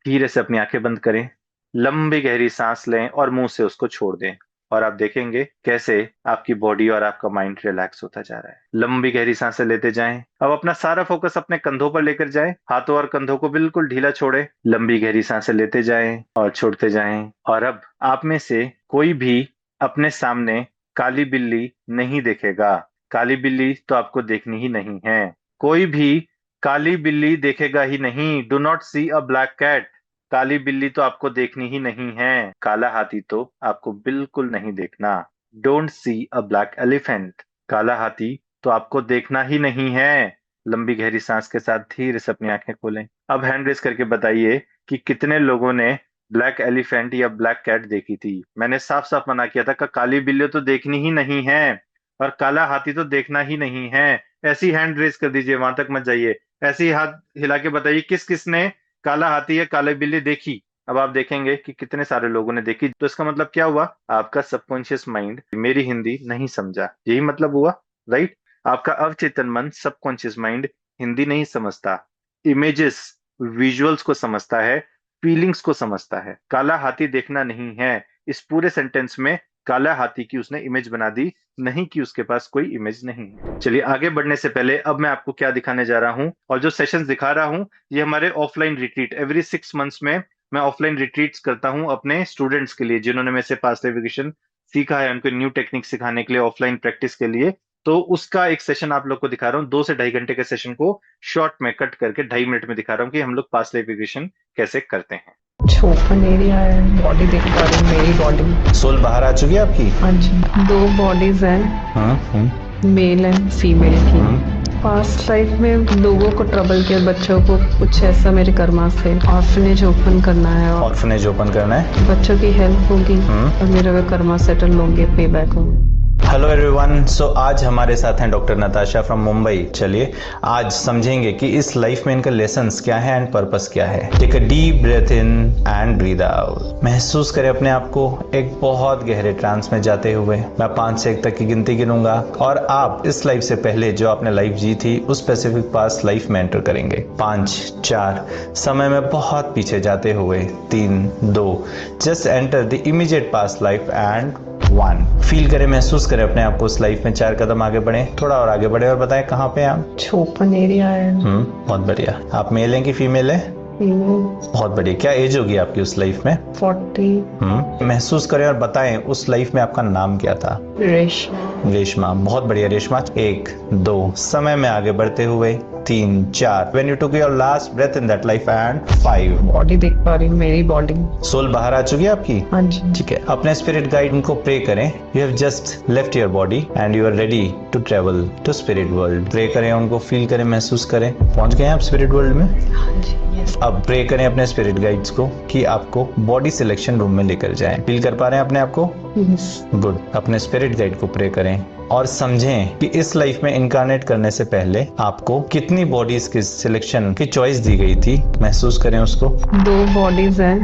धीरे से अपनी आंखें बंद करें, लंबी गहरी सांस लें और मुंह से उसको छोड़ दें। और आप देखेंगे कैसे आपकी बॉडी और आपका माइंड रिलैक्स होता जा रहा है। लंबी गहरी सांसें लेते जाएं। अब अपना सारा फोकस अपने कंधों पर लेकर जाएं, हाथों और कंधों को बिल्कुल ढीला छोड़ें। लंबी गहरी सांसें लेते जाएं और छोड़ते जाएं। और अब आप में से कोई भी अपने सामने काली बिल्ली नहीं देखेगा। काली बिल्ली तो आपको देखनी ही नहीं है। कोई भी काली बिल्ली देखेगा ही नहीं। Do not see a black cat. काली बिल्ली तो आपको देखनी ही नहीं है। काला हाथी तो आपको बिल्कुल नहीं देखना। Don't see a black elephant. काला हाथी तो आपको देखना ही नहीं है। लंबी गहरी सांस के साथ धीरे से अपनी आंखें खोलें। अब हैंड रेस करके बताइए कि कितने लोगों ने ब्लैक एलिफेंट या ब्लैक कैट देखी थी। मैंने साफ साफ मना किया था कि काली बिल्ली तो देखनी ही नहीं है और काला हाथी तो देखना ही नहीं है। ऐसी हैंड रेस कर दीजिए, वहां तक मत जाइए। ऐसे ही हाथ हिला के बताइए किस किस ने काला हाथी या काली बिल्ली देखी। अब आप देखेंगे कि कितने सारे लोगों ने देखी। तो इसका मतलब क्या हुआ? आपका सबकॉन्शियस माइंड मेरी हिंदी नहीं समझा, यही मतलब हुआ, राइट? आपका अवचेतन मन, सबकॉन्शियस माइंड, हिंदी नहीं समझता, इमेजेस, विजुअल्स को समझता है, फीलिंग्स को समझता है। काला हाथी देखना नहीं है, इस पूरे सेंटेंस में काला हाथी की उसने इमेज बना दी, नहीं कि उसके पास कोई इमेज नहीं है। चलिए आगे बढ़ने से पहले अब मैं आपको क्या दिखाने जा रहा हूं, और जो सेशंस दिखा रहा हूं ये हमारे ऑफलाइन रिट्रीट, एवरी 6 मंथ्स में मैं ऑफलाइन रिट्रीट्स करता हूं अपने स्टूडेंट्स के लिए, जिन्होंने मेरे से पास्ट लाइफ एजुकेशन सीखा है, उनको न्यू टेक्निक सिखाने के लिए, ऑफलाइन प्रैक्टिस के लिए। तो उसका एक सेशन आप लोग को दिखा रहा हूँ, 2 से ढाई घंटे के सेशन को शॉर्ट में कट करके 2.5 मिनट में दिखा रहा हूँ कि हम लोग पास्ट लाइफ एजुकेशन कैसे करते हैं। छोपन एरिया है, बॉडी देख पा रही हूँ, मेरी बॉडी। सोल बाहर आ चुकी है आपकी? हाँ जी, 2 बॉडीज हैं, मेल एंड फीमेल की। पास्ट लाइफ में लोगों को ट्रबल किया, बच्चों को कुछ ऐसा मेरे कर्मा से ऑर्फनेज ओपन करना है और ऑर्फनेज ओपन करना है। बच्चों की हेल्प होगी और मेरे वे कर्मा सेटल होंगे, पे बैक होंगे। हेलो एवरीवन, सो आज हमारे साथ हैं डॉक्टर नताशा फ्रॉम मुंबई। चलिए आज समझेंगे कि इस लाइफ में इनका लेसन्स क्या है एंड पर्पस क्या है। Take a deep breath in and breathe out. महसूस करें अपने आप को एक बहुत गहरे ट्रांस में जाते हुए। मैं 5 से 1 तक की गिनती गिनूंगा और आप इस लाइफ से पहले जो आपने लाइफ जी थी उस स्पेसिफिक पास्ट लाइफ में एंटर करेंगे। 5, 4, समय में बहुत पीछे जाते हुए 3, 2, just enter the immediate past life and 1। Feel करें, महसूस करें अपने आप को उस लाइफ में। 4 कदम आगे बढ़े, थोड़ा और आगे बढ़े और बताएं कहाँ पे आप? छोपन एरिया है। बहुत बढ़िया। आप मेल हैं कि फीमेल है? बहुत बढ़िया। क्या एज होगी आपकी उस लाइफ में? 40। महसूस करें और बताएं उस लाइफ में आपका नाम क्या था? रेशमा। रेशमा। बहुत बढ़िया रेशमा। 1, 2, समय में आगे बढ़ते हुए 3, 4, when you took your last breath in that life and 5। Body देख पा रही हूँ, मेरी बॉडी। सोल बाहर आ चुकी है आपकी? हाँ जी। ठीक है, अपने स्पिरिट गाइड उनको प्रे करें। You have just left your body and you are ready to travel to spirit world. Pray करें, उनको फील करें, महसूस करें। पहुंच गए आप स्पिरिट वर्ल्ड में? हाँ जी। यस। अब प्रे करें अपने स्पिरिट गाइड्स को कि आपको बॉडी सिलेक्शन रूम में लेकर जाएं। फील कर पा रहे हैं अपने आप को? यस। गुड। अपने स्पिरिट गाइड को प्रे करें और समझें कि इस लाइफ में इनकारनेट करने से पहले आपको कितनी बॉडीज की सिलेक्शन की चॉइस दी गई थी। महसूस करें उसको। 2 बॉडीज हैं,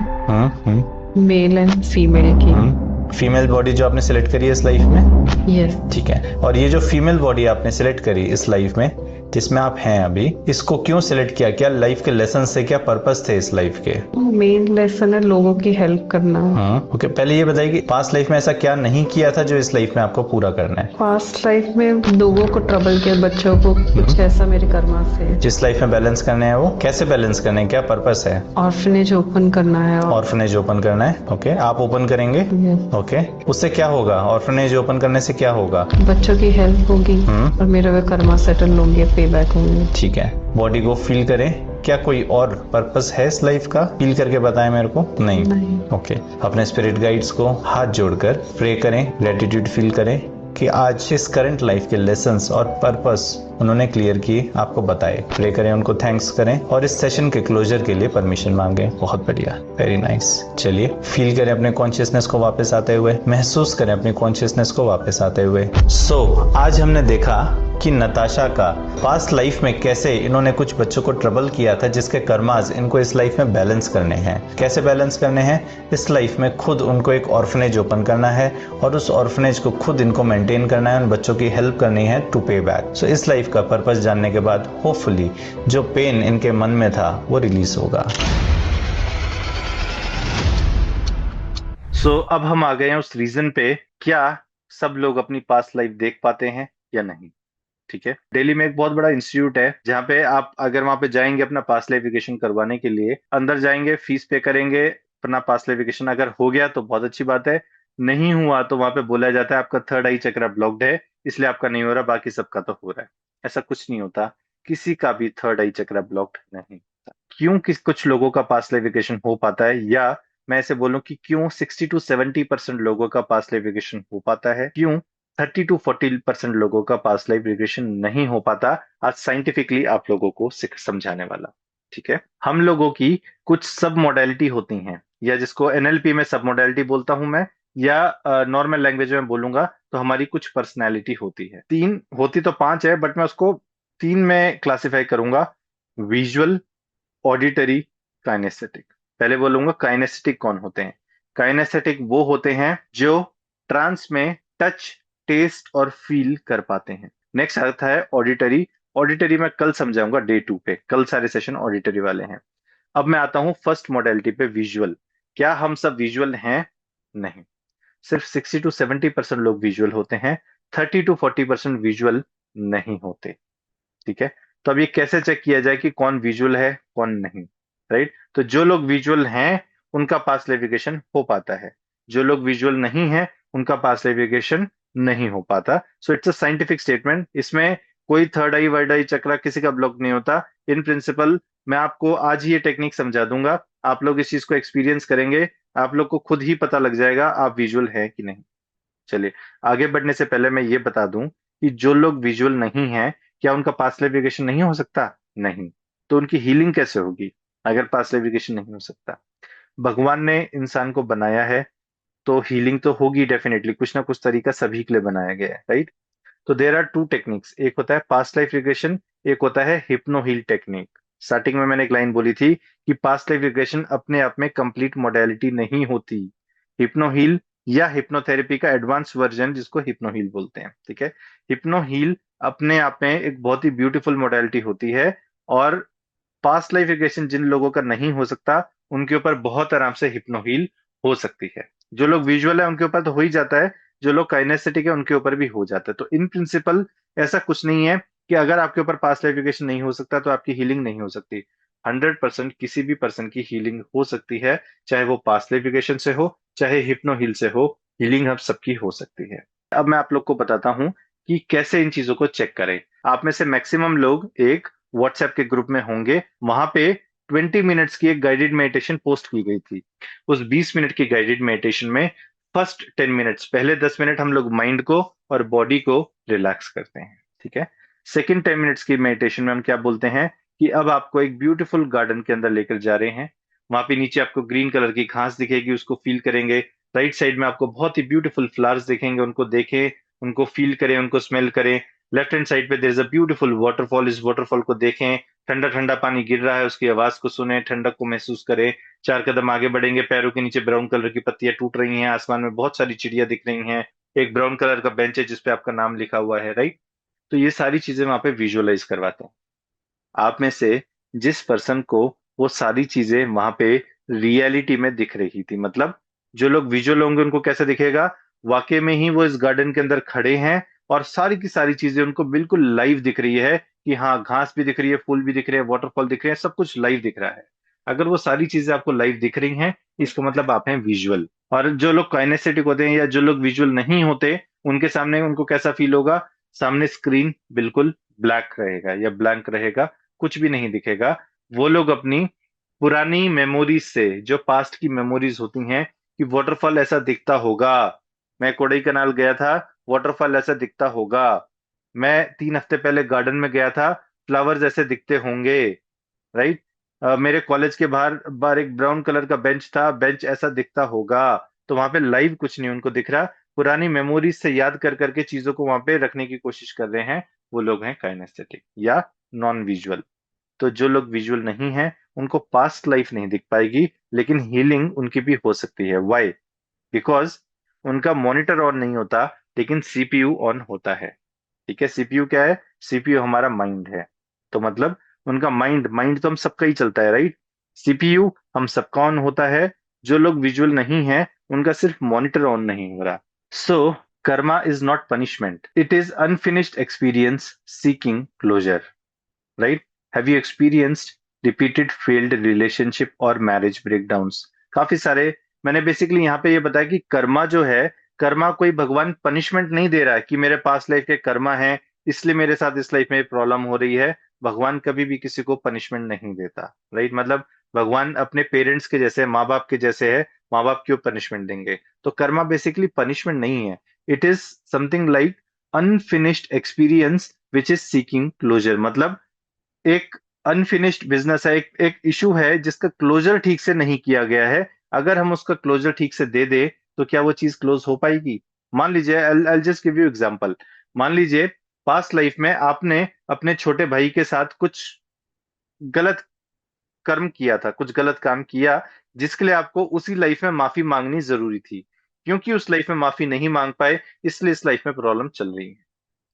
मेल एंड फीमेल की। फीमेल बॉडी जो आपने सिलेक्ट करी है इस लाइफ में? यस। ठीक है। और ये जो फीमेल बॉडी आपने सिलेक्ट करी इस लाइफ में जिसमें आप हैं अभी, इसको क्यों सिलेक्ट किया? क्या लाइफ के लेसन से क्या पर्पस थे इस लाइफ के? मेन लेसन है लोगों की हेल्प करना। ओके, पहले ये बताइए कि पास्ट लाइफ में ऐसा क्या नहीं किया था जो इस लाइफ में आपको पूरा करना है? पास्ट लाइफ में लोगों को ट्रबल किया, बच्चों को कुछ ऐसा मेरे कर्मा से। जिस लाइफ में बैलेंस करने हैं वो कैसे बैलेंस करने हैं, क्या पर्पस है? ऑर्फनेज ओपन करना है। ऑर्फनेज ओपन करना है। ओके, आप ओपन करेंगे? ओके, उससे क्या होगा? ऑर्फनेज ओपन करने से क्या होगा? बच्चों की हेल्प होगी और मेरे वे कर्मा सेटल होंगे, पे बैक होंगे। ठीक है, बॉडी को फील करें। क्या कोई और पर्पस है इस लाइफ का? फील करके बताएं मेरे को। नहीं। ओके, अपने स्पिरिट गाइड्स को हाथ जोड़कर प्रे करें, ग्रेटिट्यूड फील करें कि आज इस करंट लाइफ के लेसन्स और पर्पस उन्होंने क्लियर किए, आपको बताए। प्रे करें, उनको थैंक्स करें और इस सेशन के क्लोजर के लिए परमिशन मांगे। बहुत बढ़िया, वेरी नाइस। चलिए फील करें अपने कॉन्शियसनेस को वापस आते हुए, महसूस करें अपनी कॉन्शियसनेस को वापस आते हुए। आज हमने देखा कि नताशा का पास्ट लाइफ में कैसे इन्होंने कुछ बच्चों को ट्रबल किया था जिसके कर्माज इनको इस लाइफ में बैलेंस करने हैं। कैसे बैलेंस करने हैं? इस लाइफ में खुद उनको एक ऑर्फनेज ओपन करना है और उस ऑर्फनेज को खुद इनको मेंटेन करना है, उन बच्चों की हेल्प करनी है टू पे बैक। सो इस लाइफ का पर्पस जानने के बाद होपफुली जो पेन इनके मन में था वो रिलीज होगा। अब हम आ गए हैं उस रीजन पे, क्या सब लोग अपनी पास्ट लाइफ देख पाते हैं या नहीं? ठीक है, दिल्ली में एक बहुत बड़ा इंस्टीट्यूट है जहाँ पे आप अगर वहां पे जाएंगे अपना पास्ट लाइफिकेशन करवाने के लिए, अंदर जाएंगे, फीस पे करेंगे, अपना पास्ट लाइफिकेशन अगर हो गया तो बहुत अच्छी बात है, नहीं हुआ तो वहां पे बोला जाता है आपका थर्ड आई चक्र ब्लॉक्ड है, इसलिए आपका नहीं हो रहा, बाकी सबका तो हो रहा है। ऐसा कुछ नहीं होता, किसी का भी थर्ड आई चक्र ब्लॉक्ड नहीं होता। क्यों कुछ लोगों का पास्ट लाइफिकेशन हो पाता है, या मैं ऐसे बोलूं कि क्यों 60 to 70% लोगों का पास्ट लाइफिकेशन हो पाता है, क्यों 30 to 40% लोगों का पास्ट लाइफ रिग्रेशन नहीं हो पाता। आज साइंटिफिकली आप लोगों को समझाने वाला। ठीक है, हम लोगों की कुछ सब मॉडलिटी होती हैं, या जिसको एनएलपी में सब मॉडलिटी बोलता हूं मैं, या नॉर्मल लैंग्वेज में बोलूंगा तो हमारी कुछ पर्सनैलिटी होती है। तीन होती तो पांच है, बट मैं उसको तीन में क्लासिफाई करूंगा: विजुअल, ऑडिटरी, काइनेस्थेटिक। पहले बोलूंगा काइनेस्थेटिक कौन होते हैं। काइनेस्थेटिक वो होते हैं जो ट्रांस में टच, टेस्ट और फील कर पाते हैं। नेक्स्ट आता है ऑडिटरी। ऑडिटरी मैं कल समझाऊंगा डे 2 पे, कल सारे सेशन ऑडिटरी वाले हैं। अब मैं आता हूं फर्स्ट मॉडलिटी पे, विजुअल। क्या हम सब विजुअल हैं? नहीं, सिर्फ 60 to 70% लोग विजुअल होते हैं, 30 to 40% विजुअल नहीं होते। ठीक है, तो अब ये कैसे चेक किया जाए कि कौन विजुअल है कौन नहीं? राइट, तो जो लोग विजुअल हैं उनका पास लेविगेशन हो पाता है, जो लोग विजुअल नहीं है उनका पास लेविगेशन नहीं हो पाता। So it's a scientific statement, इसमें कोई थर्ड आई वर्ड आई चक्रा किसी का ब्लॉक नहीं होता। इन प्रिंसिपल मैं आपको आज ही ये टेक्निक समझा दूंगा, आप लोग इस चीज को एक्सपीरियंस करेंगे, आप लोग को खुद ही पता लग जाएगा आप विजुअल है कि नहीं। चलिए, आगे बढ़ने से पहले मैं ये बता दूं कि जो लोग विजुअल नहीं हैं, क्या उनका पास्ट लाइफ रिग्रेशन नहीं हो सकता? नहीं। तो उनकी हीलिंग कैसे होगी अगर पास्ट लाइफ रिग्रेशन नहीं हो सकता? भगवान ने इंसान को बनाया है तो हीलिंग तो होगी डेफिनेटली, कुछ ना कुछ तरीका सभी के लिए बनाया गया है, राइट? तो देर आर टू टेक्निक्स, एक होता है पास्ट लाइफ रिग्रेशन, एक होता है हिप्नो हील टेक्निक। स्टार्टिंग में मैंने एक लाइन बोली थी कि पास्ट लाइफ रिग्रेशन अपने आप में कंप्लीट मॉडलिटी नहीं होती। हिप्नो हील या हिप्नोथेरेपी का एडवांस वर्जन जिसको हिप्नो हील बोलते हैं। ठीक है, हिप्नो हील अपने आप में एक बहुत ही ब्यूटीफुल मॉडलिटी होती है, और पास्ट लाइफ रिग्रेशन जिन लोगों का नहीं हो सकता उनके ऊपर बहुत आराम से हिप्नो हील हो सकती है। जो लोग विजुअल है उनके ऊपर तो हो ही जाता है, जो लोग काइनेस्थेटिक है उनके ऊपर भी हो जाता है। तो इन प्रिंसिपल ऐसा कुछ नहीं है कि अगर आपके ऊपर पास्ट लाइफ रिग्रेशन नहीं हो सकता तो आपकी हीलिंग नहीं हो सकती। 100% किसी भी पर्सन की हीलिंग हो सकती है, चाहे वो पास्ट लाइफ रिग्रेशन से हो चाहे हिप्नो हील से हो, हीलिंग हम सबकी हो सकती है। अब मैं आप लोग को बताता हूं कि कैसे इन चीजों को चेक करें। आप में से मैक्सिमम लोग एक व्हाट्सएप के ग्रुप में होंगे, वहां पे 20 मिनट्स की एक गाइडेड मेडिटेशन पोस्ट की गई थी। उस 20 मिनट की गाइडेड मेडिटेशन में फर्स्ट 10 मिनट्स, पहले 10 मिनट हम लोग माइंड को और बॉडी को रिलैक्स करते हैं। ठीक है, सेकेंड 10 मिनट्स की मेडिटेशन में हम क्या बोलते हैं कि अब आपको एक ब्यूटीफुल गार्डन के अंदर लेकर जा रहे हैं। वहां पे नीचे आपको ग्रीन कलर की घास दिखेगी, उसको फील करेंगे। राइट साइड में आपको बहुत ही ब्यूटीफुल फ्लावर्स दिखेंगे, उनको देखें, उनको फील करें, उनको स्मेल करें। लेफ्ट हैंड साइड पे there is a beautiful waterfall, इस वाटरफॉल को देखें, ठंडा ठंडा पानी गिर रहा है, उसकी आवाज को सुने, ठंडक को महसूस करें। 4 कदम आगे बढ़ेंगे, पैरों के नीचे ब्राउन कलर की पत्तियां टूट रही हैं, आसमान में बहुत सारी चिड़िया दिख रही हैं, एक ब्राउन कलर का बेंच है जिसपे आपका नाम लिखा हुआ है। राइट, तो ये सारी चीजें वहां पे विजुअलाइज करवाते हैं। आप में से जिस पर्सन को वो सारी चीजें वहां पे रियलिटी में दिख रही थी, मतलब जो लोग विजुअल होंगे उनको कैसे दिखेगा, वाकई में ही वो इस गार्डन के अंदर खड़े हैं और सारी की सारी चीजें उनको बिल्कुल लाइव दिख रही है कि हाँ, घास भी दिख रही है, फूल भी दिख रहे हैं, वाटरफॉल दिख रहे हैं, सब कुछ लाइव दिख रहा है। अगर वो सारी चीजें आपको लाइव दिख रही हैं, इसका मतलब आप हैं विजुअल। और जो लोग काइनेस्थेटिक होते हैं या जो लोग विजुअल नहीं होते, उनके सामने उनको कैसा फील होगा? सामने स्क्रीन बिल्कुल ब्लैक रहेगा या ब्लैंक रहेगा, कुछ भी नहीं दिखेगा। वो लोग अपनी पुरानी मेमोरीज से, जो पास्ट की मेमोरीज होती हैं कि वाटरफॉल ऐसा दिखता होगा, मैं कोडई कनाल गया था, वाटरफॉल ऐसा दिखता होगा, मैं 3 हफ्ते पहले गार्डन में गया था, फ्लावर्स ऐसे दिखते होंगे। राइट, मेरे कॉलेज के बाहर बाहर एक ब्राउन कलर का बेंच था, बेंच ऐसा दिखता होगा। तो वहां पे लाइव कुछ नहीं उनको दिख रहा, पुरानी मेमोरीज से याद कर करके चीजों को वहां पे रखने की कोशिश कर रहे हैं। वो लोग हैं काइनेस्थेटिक या नॉन विजुअल। तो जो लोग विजुअल नहीं है उनको पास्ट लाइफ नहीं दिख पाएगी, लेकिन हीलिंग उनकी भी हो सकती है। वाई? बिकॉज उनका मॉनिटर ऑन नहीं होता, लेकिन सीपीयू ऑन होता है। ठीक है, सीपीयू क्या है? सीपीयू हमारा माइंड है। तो मतलब उनका माइंड माइंड तो हम सबका ही चलता है, राइट? सीपीयू हम सबका ऑन होता है। जो लोग विजुअल नहीं है उनका सिर्फ मॉनिटर ऑन नहीं हो रहा। So karma is not punishment, it is unfinished experience seeking closure. Right, have you experienced repeated failed relationship और मैरिज ब्रेकडाउन्स? काफी सारे। मैंने बेसिकली यहाँ पे ये बताया कि कर्मा जो है, कर्मा कोई भगवान पनिशमेंट नहीं दे रहा है कि मेरे पास लाइफ के कर्मा है इसलिए मेरे साथ इस लाइफ में प्रॉब्लम हो रही है। भगवान कभी भी किसी को पनिशमेंट नहीं देता। राइट, मतलब भगवान अपने पेरेंट्स के जैसे, माँ बाप के जैसे है, माँ बाप क्यों पनिशमेंट देंगे? तो कर्मा बेसिकली पनिशमेंट नहीं है। It is something like unfinished experience which is seeking closure. मतलब एक अनफिनिश्ड बिजनेस है, एक इशू है जिसका क्लोजर ठीक से नहीं किया गया है। अगर हम उसका क्लोजर ठीक से दे दे तो क्या वो चीज क्लोज हो पाएगी? मान लीजिए, I just give you example. मान लीजिए पास्ट लाइफ में आपने अपने छोटे भाई के साथ कुछ गलत कर्म किया था, कुछ गलत काम किया, जिसके लिए आपको उसी लाइफ में माफी मांगनी जरूरी थी। क्योंकि उस लाइफ में माफी नहीं मांग पाए, इसलिए इस लाइफ में प्रॉब्लम चल रही है।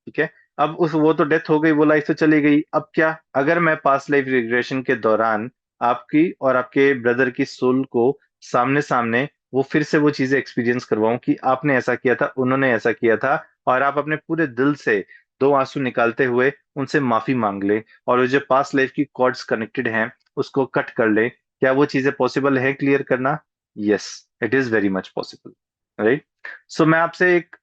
ठीक है। अब उस वो तो डेथ हो गई, वो लाइफ तो चली गई। अब क्या, अगर मैं पास्ट लाइफ रिग्रेशन के दौरान आपकी और आपके ब्रदर की सोल को सामने सामने वो फिर से वो चीजें एक्सपीरियंस करवाऊं कि आपने ऐसा किया था, उन्होंने ऐसा किया था, और आप अपने पूरे दिल से दो आंसू निकालते हुए उनसे माफी मांग लें, और वो जो पास्ट लाइफ की कॉर्ड्स कनेक्टेड हैं उसको कट कर लें, क्या वो चीजें पॉसिबल है क्लियर करना? Yes, it is very much possible. Right. So मैं आपसे एक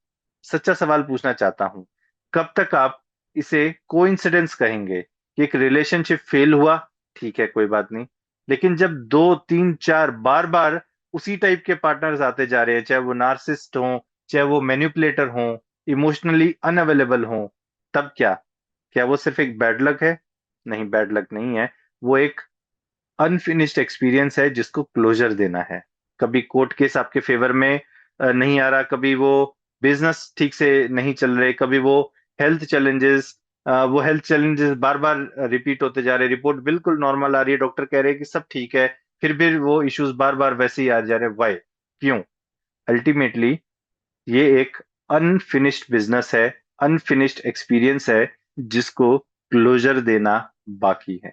सच्चा सवाल पूछना चाहता हूं, कब तक आप इसे कोइंसिडेंस कहेंगे कि एक रिलेशनशिप फेल हुआ? ठीक है, कोई बात नहीं। लेकिन जब दो तीन चार बार बार उसी टाइप के पार्टनर्स आते जा रहे हैं, चाहे वो नार्सिसिस्ट हों, चाहे वो मैनिपुलेटर हों, इमोशनली अनअवेलेबल हों, तब क्या वो सिर्फ एक बैड लक है? नहीं, बैड लक नहीं है। वो एक अनफिनिश्ड एक्सपीरियंस है जिसको क्लोजर देना है। कभी कोर्ट केस आपके फेवर में नहीं आ रहा, कभी वो बिजनेस ठीक से नहीं चल रहे, कभी वो हेल्थ चैलेंजेस वो हेल्थ चैलेंजेस बार बार रिपीट होते जा रहे, रिपोर्ट बिल्कुल नॉर्मल आ रही है, डॉक्टर कह रहे हैं कि सब ठीक है, फिर भी वो इश्यूज बार बार वैसे ही आ जा रहे हैं। वाई? क्यों? अल्टीमेटली ये एक अनफिनिश्ड बिजनेस है, अनफिनिश्ड एक्सपीरियंस है, जिसको क्लोजर देना बाकी है।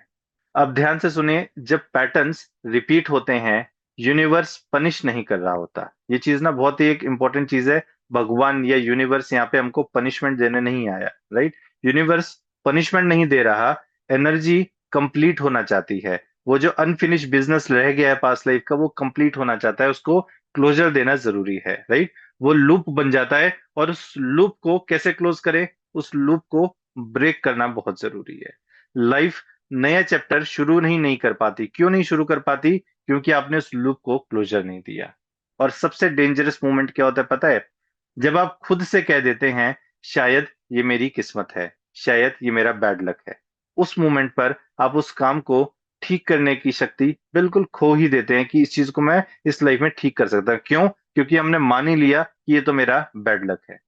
अब ध्यान से सुनिए, जब पैटर्न्स रिपीट होते हैं, यूनिवर्स पनिश नहीं कर रहा होता। ये चीज ना बहुत ही एक इंपॉर्टेंट चीज है। भगवान या यूनिवर्स यहाँ पे हमको पनिशमेंट देने नहीं आया। राइट। यूनिवर्स पनिशमेंट नहीं दे रहा, एनर्जी कंप्लीट होना चाहती है। वो जो अनफिनिश बिजनेस रह गया है पास्ट लाइफ का, वो कंप्लीट होना चाहता है, उसको क्लोजर देना जरूरी है। राइट। वो लूप बन जाता है, और उस लूप को कैसे क्लोज करें, उस लूप को ब्रेक करना बहुत जरूरी है। लाइफ नया चैप्टर शुरू नहीं कर पाती। क्यों नहीं शुरू कर पाती? क्योंकि आपने उस लूप को क्लोजर नहीं दिया। और सबसे डेंजरस मोमेंट क्या होता है पता है? जब आप खुद से कह देते हैं शायद ये मेरी किस्मत है, शायद ये मेरा बैड लक है, उस मोमेंट पर आप उस काम को ठीक करने की शक्ति बिल्कुल खो ही देते हैं कि इस चीज को मैं इस लाइफ में ठीक कर सकता हूं। क्यों? क्योंकि हमने मान ही लिया कि ये तो मेरा बैड लक है।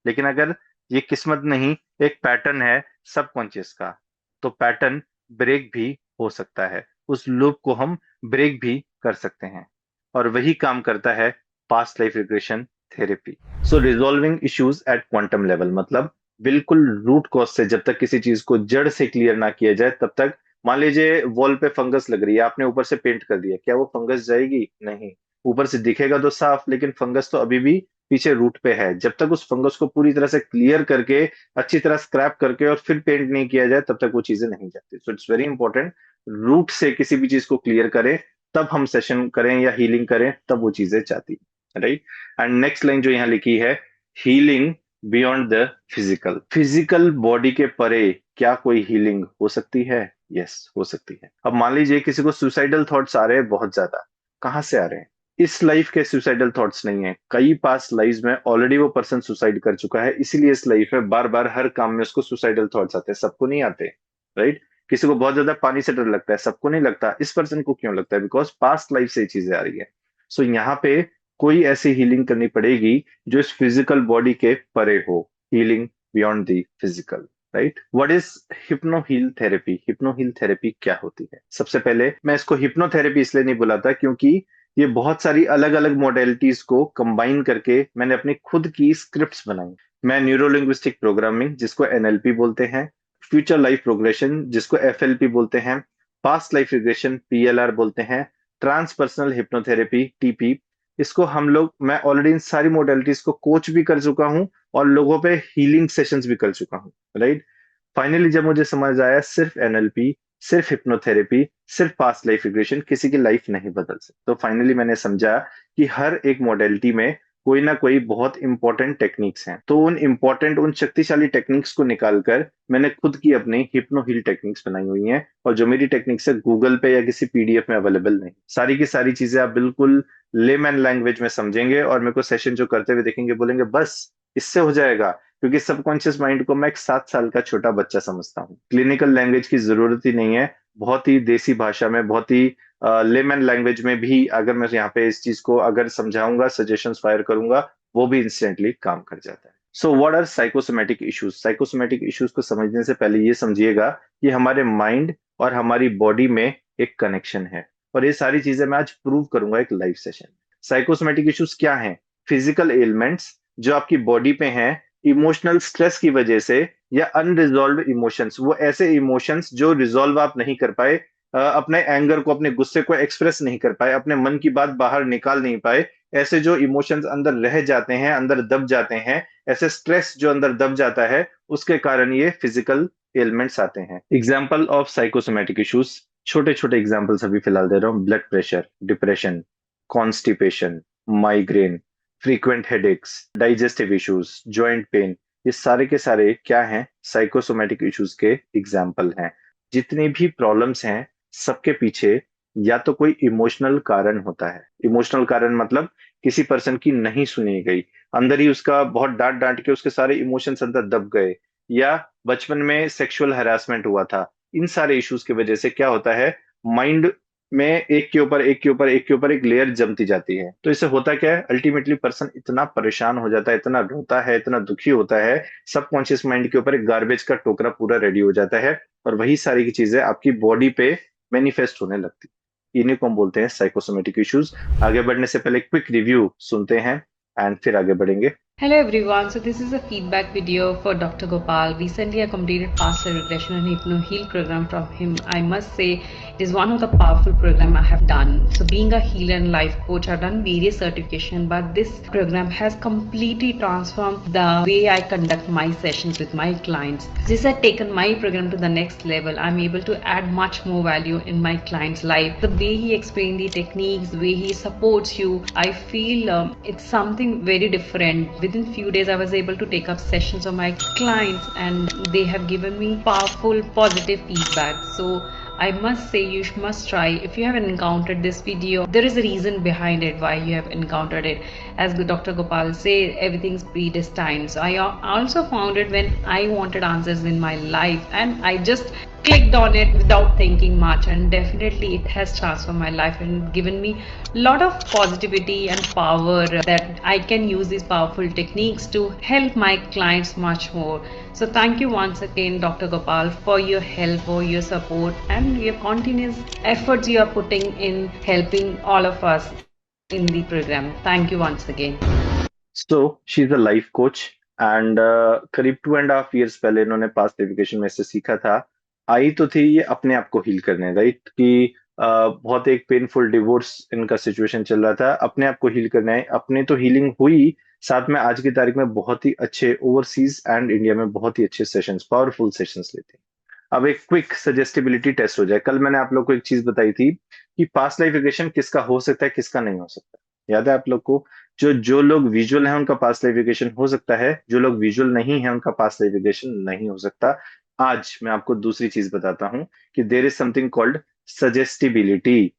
लेकिन अगर ये किस्मत नहीं, एक पैटर्न है सबकॉन्शियस का, तो पैटर्न ब्रेक भी हो सकता है, उस लूप को हम ब्रेक भी कर सकते हैं। और वही काम करता है past life regression therapy. So resolving issues at quantum level, मतलब बिल्कुल रूट कॉज से, जब तक किसी चीज को जड़ से क्लियर ना किया जाए तब तक। मान लीजिए वॉल पे फंगस लग रही है, आपने ऊपर से पेंट कर दिया, क्या वो फंगस जाएगी? नहीं। ऊपर से दिखेगा तो साफ, लेकिन फंगस तो अभी भी पीछे रूट पे है। जब तक उस फंगस को पूरी तरह से क्लियर करके, अच्छी तरह स्क्रैप करके और फिर पेंट नहीं किया जाए, तब तक वो चीजें नहीं जाती। So it's very important, root से किसी भी चीज को क्लियर करें, तब हम सेशन करें या हीलिंग करें, तब वो चीजें जाती है। राइट। एंड नेक्स्ट लाइन जो यहाँ लिखी है, healing beyond the physical. Physical body के परे क्या कोई हीलिंग हो सकती है? यस, हो सकती है। अब मान लीजिए किसी को सुसाइडल थॉट्स आ रहे हैं बहुत ज्यादा, कहाँ से आ रहे हैं? इस लाइफ के सुसाइडल थॉट्स नहीं है, कई पास्ट लाइफ में ऑलरेडी वो पर्सन सुसाइड कर चुका है, इसीलिए इस लाइफ में बार बार हर काम में उसको सुसाइडल थॉट्स आते हैं। सबको नहीं आते। राइट। किसी को बहुत ज्यादा पानी से डर लगता है, सबको नहीं लगता। इस पर्सन को क्यों लगता है? बिकॉज पास्ट लाइफ से ये चीजें आ रही है। सो यहाँ पे कोई ऐसी हीलिंग करनी पड़ेगी जो इस फिजिकल बॉडी के परे हो। Healing beyond the physical. Right. What is hypno heal therapy? Hypno heal therapy क्या होती है? सबसे पहले मैं इसको हिप्नोथेरेपी इसलिए नहीं बुलाता क्योंकि ये बहुत सारी अलग अलग मोडेलिटीज को कंबाइन करके मैंने अपनी खुद की स्क्रिप्ट्स बनाई। मैं न्यूरो लिंग्विस्टिक प्रोग्रामिंग, जिसको एनएलपी बोलते हैं, फ्यूचर लाइफ प्रोग्रेशन, जिसको एफएलपी बोलते हैं, पास्ट लाइफ रिग्रेशन, पीएलआर बोलते हैं, ट्रांसपर्सनल हिप्नोथेरेपी, टीपी, इसको हम लोग, मैं ऑलरेडी इन सारी मोडेलिटीज को कोच भी कर चुका हूं और लोगों पे हीलिंग सेशंस भी कर चुका हूं। राइट। फाइनली जब मुझे समझ आया सिर्फ एनएलपी, सिर्फ हिप्नोथेरेपी, सिर्फ पास्ट लाइफ रिग्रेशन किसी की लाइफ नहीं बदल सकती, तो फाइनली मैंने समझा कि हर एक मॉडलिटी में कोई ना कोई बहुत इंपॉर्टेंट टेक्निक्स हैं। तो उन शक्तिशाली टेक्निक्स को निकालकर मैंने खुद की अपनी हिप्नो हील टेक्निक्स बनाई हुई हैं, और जो मेरी टेक्निक्स है गूगल पे या किसी पीडीएफ में अवेलेबल नहीं। सारी की सारी चीजें आप बिल्कुल लेमैन लैंग्वेज में समझेंगे, और मेरे को सेशन जो करते हुए देखेंगे बोलेंगे बस इससे हो जाएगा, क्योंकि सबकॉन्शियस माइंड को मैं एक 7 साल का छोटा बच्चा समझता हूँ। क्लिनिकल लैंग्वेज की जरूरत ही नहीं है, बहुत ही देसी भाषा में, बहुत ही लेमन लैंग्वेज में भी अगर मैं यहाँ पे इस चीज को अगर समझाऊंगा, सजेशंस फायर करूंगा, वो भी इंस्टेंटली काम कर जाता है। So what are psychosomatic issues? Psychosomatic issues को समझने से पहले ये समझिएगा कि हमारे माइंड और हमारी बॉडी में एक कनेक्शन है, और ये सारी चीजें मैं आज प्रूव करूंगा एक लाइव सेशन में। साइकोसोमेटिक इश्यूज क्या हैं? फिजिकल एलिमेंट्स जो आपकी बॉडी पे हैं, इमोशनल स्ट्रेस की वजह से, या अनरिजॉल्व इमोशंस, वो ऐसे इमोशंस जो रिजॉल्व आप नहीं कर पाए, अपने एंगर को, अपने गुस्से को एक्सप्रेस नहीं कर पाए, अपने मन की बात बाहर निकाल नहीं पाए, ऐसे जो इमोशंस अंदर रह जाते हैं, अंदर दब जाते हैं, ऐसे स्ट्रेस जो अंदर दब जाता है, उसके कारण ये फिजिकल एलिमेंट्स आते हैं। एग्जाम्पल ऑफ साइकोसोमेटिक इश्यूज, छोटे छोटे एग्जाम्पल्स अभी फिलहाल दे रहा हूँ। Blood pressure, depression, constipation, migraine, frequent headaches, digestive issues, joint pain, ये सारे के सारे क्या हैं? साइकोसोमेटिक इश्यूज के एग्जाम्पल हैं। जितनी भी प्रॉब्लम्स हैं, सबके पीछे या तो कोई इमोशनल कारण होता है। इमोशनल कारण मतलब किसी पर्सन की नहीं सुनी गई, अंदर ही उसका बहुत डांट डांट के उसके सारे इमोशंस अंदर दब गए, या बचपन में सेक्सुअल हैरासमेंट हुआ था। इन सारे इश्यूज की वजह से क्या होता है, माइंड में एक के ऊपर एक के ऊपर एक के ऊपर एक लेयर जमती जाती है। तो इससे होता क्या है, अल्टीमेटली पर्सन इतना परेशान हो जाता है, इतना रोता है, इतना दुखी होता है, सबकॉन्शियस माइंड के ऊपर एक गार्बेज का टोकरा पूरा रेडी हो जाता है, और वही सारी की चीजें आपकी बॉडी पे मैनिफेस्ट होने लगती है। इन्हीं को हम बोलते हैं साइकोसोमेटिक इश्यूज। आगे बढ़ने से पहले क्विक रिव्यू सुनते हैं एंड फिर आगे बढ़ेंगे। Hello everyone, so this is a feedback video for Dr. Gopal. Recently I completed past life regression and hypno heal program from him. I must say it is one of the powerful program I have done. So being a healer and life coach, I've done various certification, but this program has completely transformed the way I conduct my sessions with my clients. This has taken my program to the next level. I'm able to add much more value in my client's life. The way he explained the techniques, the way he supports you, I feel it's something very different. Within few days I was able to take up sessions of my clients and they have given me powerful positive feedback. So I must say you must try. If you haven't encountered this video, there is a reason behind it why you have encountered it. As Dr. Gopal said, everything's predestined. So I also found it when I wanted answers in my life, and I just clicked on it without thinking much, and definitely it has transformed my life and given me a lot of positivity and power that I can use these powerful techniques to help my clients much more. So thank you once again, Dr. Gopal, for your help, for your support and your continuous efforts you are putting in helping all of us in the program. Thank you once again. So she's a life coach and करीब 2.5 years पहले इन्होंने past education में से सीखा था। आई तो थी ये अपने आप को हील करने, राइट, कि बहुत एक पेनफुल डिवोर्स इनका सिचुएशन चल रहा था, अपने आप को हील करना है। अपने तो हीलिंग हुई, साथ में आज की तारीख में बहुत ही अच्छे ओवरसीज एंड इंडिया में बहुत ही अच्छे सेशंस, पावरफुल सेशंस लेते हैं। अब एक क्विक सजेस्टिबिलिटी टेस्ट हो जाए। कल मैंने आप लोग को एक चीज बताई थी कि पास्ट लाइफ रिग्रेशन किसका हो सकता है, किसका नहीं हो सकता। याद है आप लोग को? जो लोग विजुअल हैं उनका पास्ट लाइफ रिग्रेशन हो सकता है, जो लोग विजुअल नहीं है उनका पास्ट लाइफ रिग्रेशन नहीं हो सकता। आज मैं आपको दूसरी चीज बताता हूं कि there is something called suggestibility.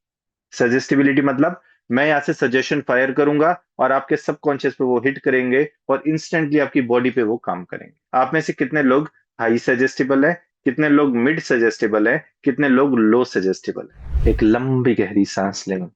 Suggestibility मतलब मैं यहाँ से सजेशन फायर करूंगा और आपके सबकॉन्शियस पे वो हिट करेंगे और इंस्टेंटली आपकी बॉडी पे वो काम करेंगे। आप में से कितने लोग हाई सजेस्टिबल है, कितने लोग मिड सजेस्टिबल है, कितने लोग लो सजेस्टिबल है? एक लंबी गहरी सांस लें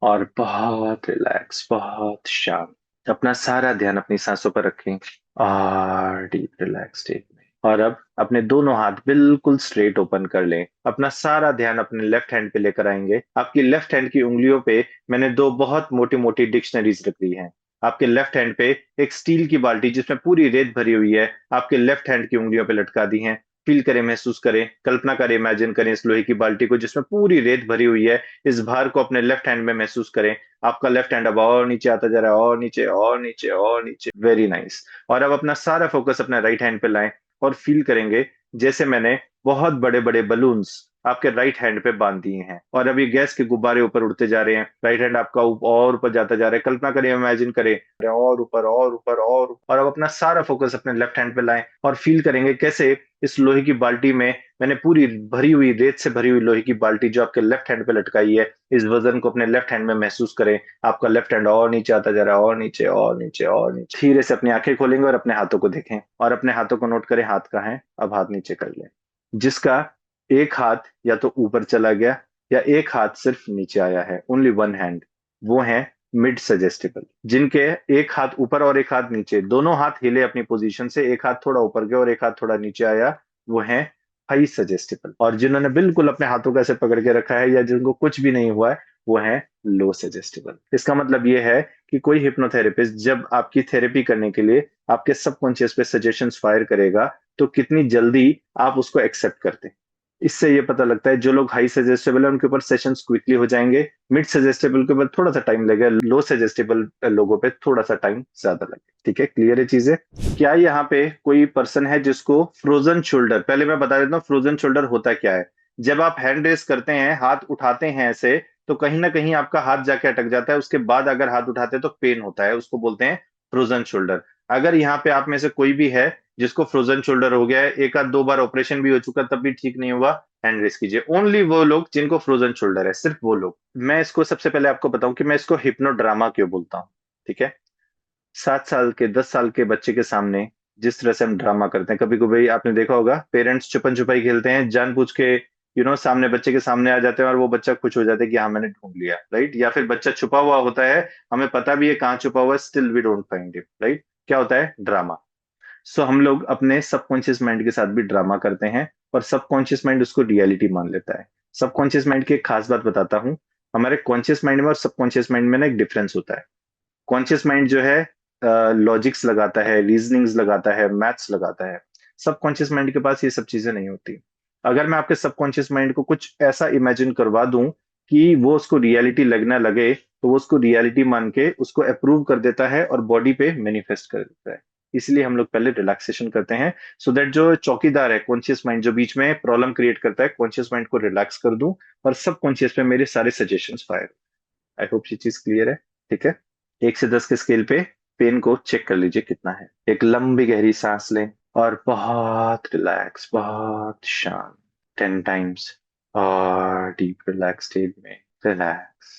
और बहुत रिलैक्स, बहुत शांत, अपना सारा ध्यान अपनी सांसों पर रखें और डीप रिलैक्स स्टेट में। और अब अपने दोनों हाथ बिल्कुल स्ट्रेट ओपन कर लें। अपना सारा ध्यान अपने लेफ्ट हैंड पे लेकर आएंगे। आपकी लेफ्ट हैंड की उंगलियों पे मैंने 2 बहुत मोटी मोटी डिक्शनरीज रख दी हैं। आपके लेफ्ट हैंड पे एक स्टील की बाल्टी जिसमें पूरी रेत भरी हुई है, आपके लेफ्ट हैंड की उंगलियों पे लटका दी है। फील करें, महसूस करें, कल्पना करें, इमेजिन करें इस लोहे की बाल्टी को जिसमें पूरी रेत भरी हुई है। इस भार को अपने लेफ्ट हैंड में महसूस करें। आपका लेफ्ट हैंड अब और नीचे आता जा रहा है, और नीचे और नीचे और नीचे। Very nice. और अब अपना सारा फोकस अपना राइट हैंड पे लाएं और फील करेंगे जैसे मैंने बहुत बड़े बड़े बलून्स आपके राइट हैंड पे बांध दिए हैं, और अब ये गैस के गुब्बारे ऊपर उड़ते जा रहे हैं, राइट हैंड आपका और ऊपर जाता जा रहा है। कल्पना करें, इमेजिन करें, और ऊपर और ऊपर और अब अपना सारा फोकस अपने लेफ्ट हैंड पे लाएं और फील करेंगे कैसे इस लोहे की बाल्टी में मैंने पूरी भरी हुई, रेत से भरी हुई लोहे की बाल्टी जो आपके लेफ्ट हैंड पे लटकाई है, इस वजन को अपने लेफ्ट हैंड में महसूस करें। आपका लेफ्ट हैंड और नीचे आता जा रहा है, और नीचे और नीचे और नीचे। धीरे से अपनी आंखें खोलेंगे और अपने हाथों को देखें, और अपने हाथों को नोट करें हाथ कहाँ है। अब हाथ नीचे कर लें, जिसका एक हाथ या तो ऊपर चला गया या एक हाथ सिर्फ नीचे आया है, ओनली वन हैंड, वो है मिड सजेस्टिबल। जिनके एक हाथ ऊपर और एक हाथ नीचे, दोनों हाथ हिले अपनी पोजीशन से, एक हाथ थोड़ा ऊपर गया और एक हाथ थोड़ा नीचे आया, वो है हाई सजेस्टिबल। और जिन्होंने बिल्कुल अपने हाथों को ऐसे पकड़ के रखा है या जिनको कुछ भी नहीं हुआ है, वो है लो सजेस्टिबल। इसका मतलब ये है कि कोई हिप्नोथेरेपिस्ट जब आपकी थेरेपी करने के लिए आपके सबकॉन्शियस पे सजेशंस फायर करेगा, तो कितनी जल्दी आप उसको एक्सेप्ट करते हैं। इससे ये पता लगता है जो लोग हाई सजेस्टेबल है उनके ऊपर सेशंस क्विकली हो जाएंगे, मिड सजेस्टेबल के ऊपर थोड़ा सा टाइम लगेगा, लो सजेस्टेबल लोगों पे थोड़ा सा टाइम ज्यादा लगेगा। ठीक है, क्लियर है चीजें? क्या यहाँ पे कोई पर्सन है जिसको फ्रोजन शोल्डर, पहले मैं बता देता हूँ फ्रोजन शोल्डर होता क्या है। जब आप हैंड रेस करते हैं, हाथ उठाते हैं ऐसे, तो कहीं ना कहीं आपका हाथ जाके अटक जाता है, उसके बाद अगर हाथ उठाते हैं तो पेन होता है, उसको बोलते हैं फ्रोजन शोल्डर। अगर यहाँ पे आप में से कोई भी है जिसको फ्रोजन शोल्डर हो गया है, एक आध दो बार ऑपरेशन भी हो चुका तब भी ठीक नहीं हुआ, हैंड रेस कीजिए। ओनली वो लोग जिनको फ्रोजन शोल्डर है, सिर्फ वो लोग। मैं इसको सबसे पहले आपको बताऊं कि मैं इसको हिप्नो ड्रामा क्यों बोलता हूँ। ठीक है, 7 साल के 10 साल के बच्चे के सामने जिस तरह से हम ड्रामा करते हैं, कभी कभी आपने देखा होगा पेरेंट्स छुपन छुपाई खेलते हैं, जानबूझ के सामने बच्चे के सामने आ जाते हैं और वो बच्चा खुश हो जाता है कि हाँ मैंने ढूंढ लिया, राइट। या फिर बच्चा छुपा हुआ होता है, हमें पता भी है कहाँ छुपा हुआ है, still we don't find him, right. क्या होता है? ड्रामा। सो हम लोग अपने सबकॉन्शियस माइंड के साथ भी ड्रामा करते हैं, और सबकॉन्शियस माइंड उसको रियलिटी मान लेता है। सबकॉन्शियस माइंड की एक खास बात बताता हूँ, हमारे कॉन्शियस माइंड में और सबकॉन्शियस माइंड में ना एक डिफरेंस होता है। कॉन्शियस माइंड जो है लॉजिक्स लगाता है, रीजनिंग्स लगाता है, मैथ्स लगाता है। सबकॉन्शियस माइंड के पास ये सब चीजें नहीं होती। अगर मैं आपके सबकॉन्शियस माइंड को कुछ ऐसा इमेजिन करवा दूं कि वो उसको रियलिटी लगना लगे, तो वो उसको रियलिटी मान के उसको अप्रूव कर देता है और बॉडी पे मैनिफेस्ट कर देता है। इसलिए हम लोग पहले रिलैक्सेशन करते हैं, सो दैट जो चौकीदार है कॉन्शियस माइंड, जो बीच में प्रॉब्लम क्रिएट करता है, कॉन्शियस माइंड को रिलैक्स कर दूं और सबकॉन्शियस पे मेरे सारे सजेशंस फायर। आई होप ये चीज क्लियर है। ठीक है, 1 से 10 के स्केल पे पेन को चेक कर लीजिए कितना है। एक लंबी गहरी सांस लें और बहुत रिलैक्स, बहुत शांत, 10 टाइम्स। और डीप रिलैक्स स्टेट में रिलैक्स,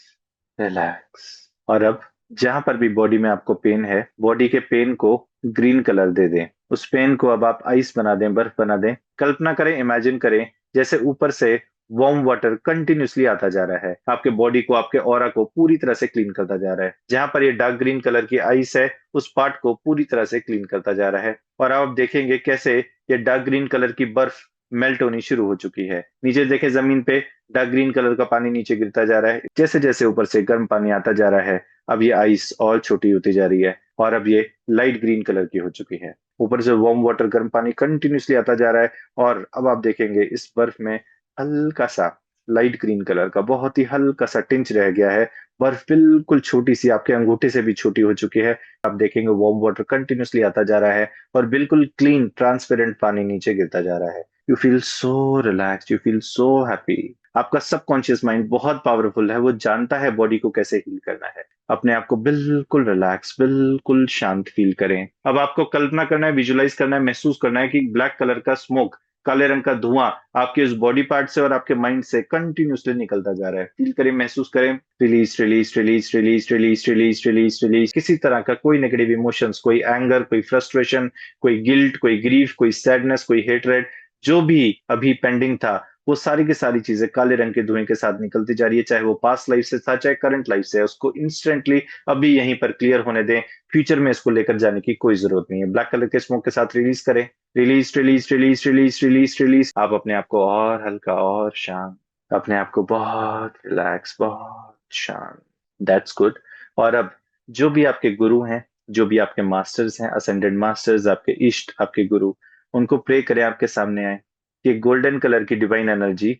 रिलैक्स। और अब जहां पर भी बॉडी में आपको पेन है, बॉडी के पेन को ग्रीन कलर दे दें। उस पेन को अब आप आइस बना दें, बर्फ बना दें। कल्पना करें, इमेजिन करें जैसे ऊपर से वार्म वाटर कंटिन्यूसली आता जा रहा है, आपके बॉडी को, आपके ऑरा को पूरी तरह से क्लीन करता जा रहा है। जहां पर ये डार्क ग्रीन कलर की आइस है, उस पार्ट को पूरी तरह से क्लीन करता जा रहा है। और आप देखेंगे कैसे ये डार्क ग्रीन कलर की बर्फ मेल्ट होनी शुरू हो चुकी है। नीचे देखें, जमीन पे डार्क ग्रीन कलर का पानी नीचे गिरता जा रहा है। जैसे जैसे ऊपर से गर्म पानी आता जा रहा है, अब ये आइस और छोटी होती जा रही है और अब ये लाइट ग्रीन कलर की हो चुकी है। ऊपर से वार्म वाटर, गर्म पानी कंटिन्यूसली आता जा रहा है, और अब आप देखेंगे इस बर्फ में हल्का सा लाइट ग्रीन कलर का बहुत ही हल्का सा टिंच रह गया है। बर्फ बिल्कुल छोटी सी, आपके अंगूठे से भी छोटी हो चुकी है। आप देखेंगे वार्म वाटर कंटिन्यूसली आता जा रहा है और बिल्कुल क्लीन ट्रांसपेरेंट पानी नीचे गिरता जा रहा है। You feel so relaxed, you feel so happy. आपका सबकॉन्शियस माइंड बहुत पावरफुल है, वो जानता है बॉडी को कैसे हील करना है। अपने आप को बिल्कुल रिलैक्स, बिल्कुल शांत फील करें। अब आपको कल्पना करना है, विजुलाइज करना है, महसूस करना है कि ब्लैक कलर का स्मोक, काले रंग का धुआं आपके उस बॉडी पार्ट से और आपके माइंड से कंटिन्यूसली निकलता जा रहा है। फील करें, महसूस करें। Release, release, release, release, release, release, release, release. किसी तरह का कोई नेगेटिव इमोशंस, कोई एंगर, कोई फ्रस्ट्रेशन, कोई गिल्ट, कोई ग्रीफ, कोई सैडनेस, कोई हेटरेड, जो भी अभी पेंडिंग था, वो सारी की सारी चीजें काले रंग के धुएं के साथ निकलती जा रही है। चाहे वो पास्ट लाइफ से था, चाहे करंट लाइफ से है, उसको इंस्टेंटली अभी यहीं पर क्लियर होने दें। फ्यूचर में इसको लेकर जाने की कोई जरूरत नहीं है। ब्लैक कलर के स्मोक के साथ रिलीज करें। Release, release, release, release, release, release. आप अपने आप को और हल्का और शांत, अपने आप को बहुत रिलैक्स, बहुत शांत। That's good. और अब जो भी आपके गुरु हैं, जो भी आपके मास्टर्स हैं, असेंडेड मास्टर्स, आपके इष्ट, आपके गुरु, उनको प्रे करें, आपके सामने आए कि गोल्डन कलर की डिवाइन एनर्जी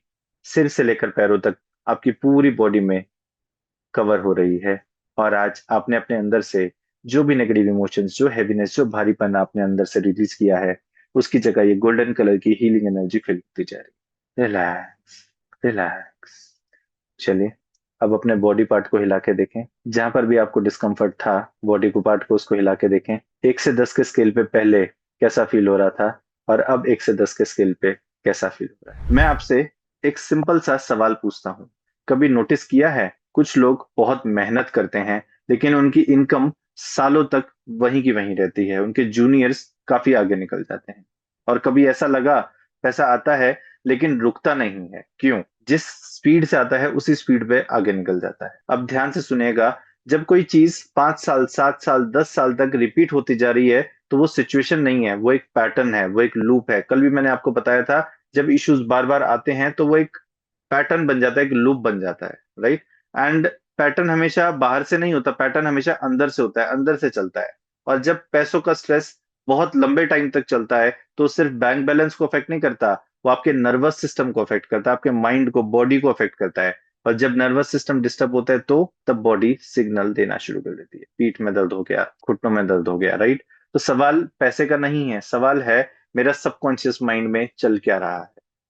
सिर से लेकर पैरों तक आपकी पूरी बॉडी में कवर हो रही है। और आज आपने अपने अंदर से जो भी नेगेटिव इमोशंस, जो हैवीनेस, जो भारीपन आपने अंदर से रिलीज किया है, उसकी जगह ये गोल्डन कलर की हीलिंग एनर्जी फील होती जा रही है। Relax, relax. चलिए, अब अपने बॉडी पार्ट को हिला के देखें। जहां पर भी आपको डिस्कम्फर्ट था, बॉडी को पार्ट को उसको हिला के देखें। 1 से 10 के स्केल पे पहले कैसा फील हो रहा था, और अब 1 से 10 के स्केल पे कैसा फील हो रहा है। मैं आपसे एक सिंपल सा सवाल पूछता हूँ। कभी नोटिस किया है, कुछ लोग बहुत मेहनत करते हैं लेकिन उनकी इनकम सालों तक वहीं की वहीं रहती है, उनके जूनियर्स काफी आगे निकल जाते हैं। और कभी ऐसा लगा, पैसा आता है लेकिन रुकता नहीं है, क्यों? जिस स्पीड से आता है उसी स्पीड पे आगे निकल जाता है। अब ध्यान से सुनिएगा, जब कोई चीज 5 साल, 7 साल, 10 साल तक रिपीट होती जा रही है तो वो सिचुएशन नहीं है, वो एक पैटर्न है, वो एक लूप है। कल भी मैंने आपको बताया था, जब इश्यूज बार बार आते हैं तो वो एक पैटर्न बन जाता है, एक लूप बन जाता है, राइट? एंड पैटर्न हमेशा बाहर से नहीं होता, पैटर्न हमेशा अंदर से होता है, अंदर से चलता है। और जब पैसों का स्ट्रेस बहुत लंबे टाइम तक चलता है तो सिर्फ बैंक बैलेंस को अफेक्ट नहीं करता, वो आपके नर्वस सिस्टम को अफेक्ट करता है, आपके माइंड को, बॉडी को अफेक्ट करता है। और जब नर्वस सिस्टम डिस्टर्ब होता है तो तब बॉडी सिग्नल देना शुरू कर देती है, पीठ में दर्द हो गया, घुटनों में दर्द हो गया, राइट? तो सवाल पैसे का नहीं है, सवाल है मेरा सबकॉन्शियस माइंड में चल क्या रहा है।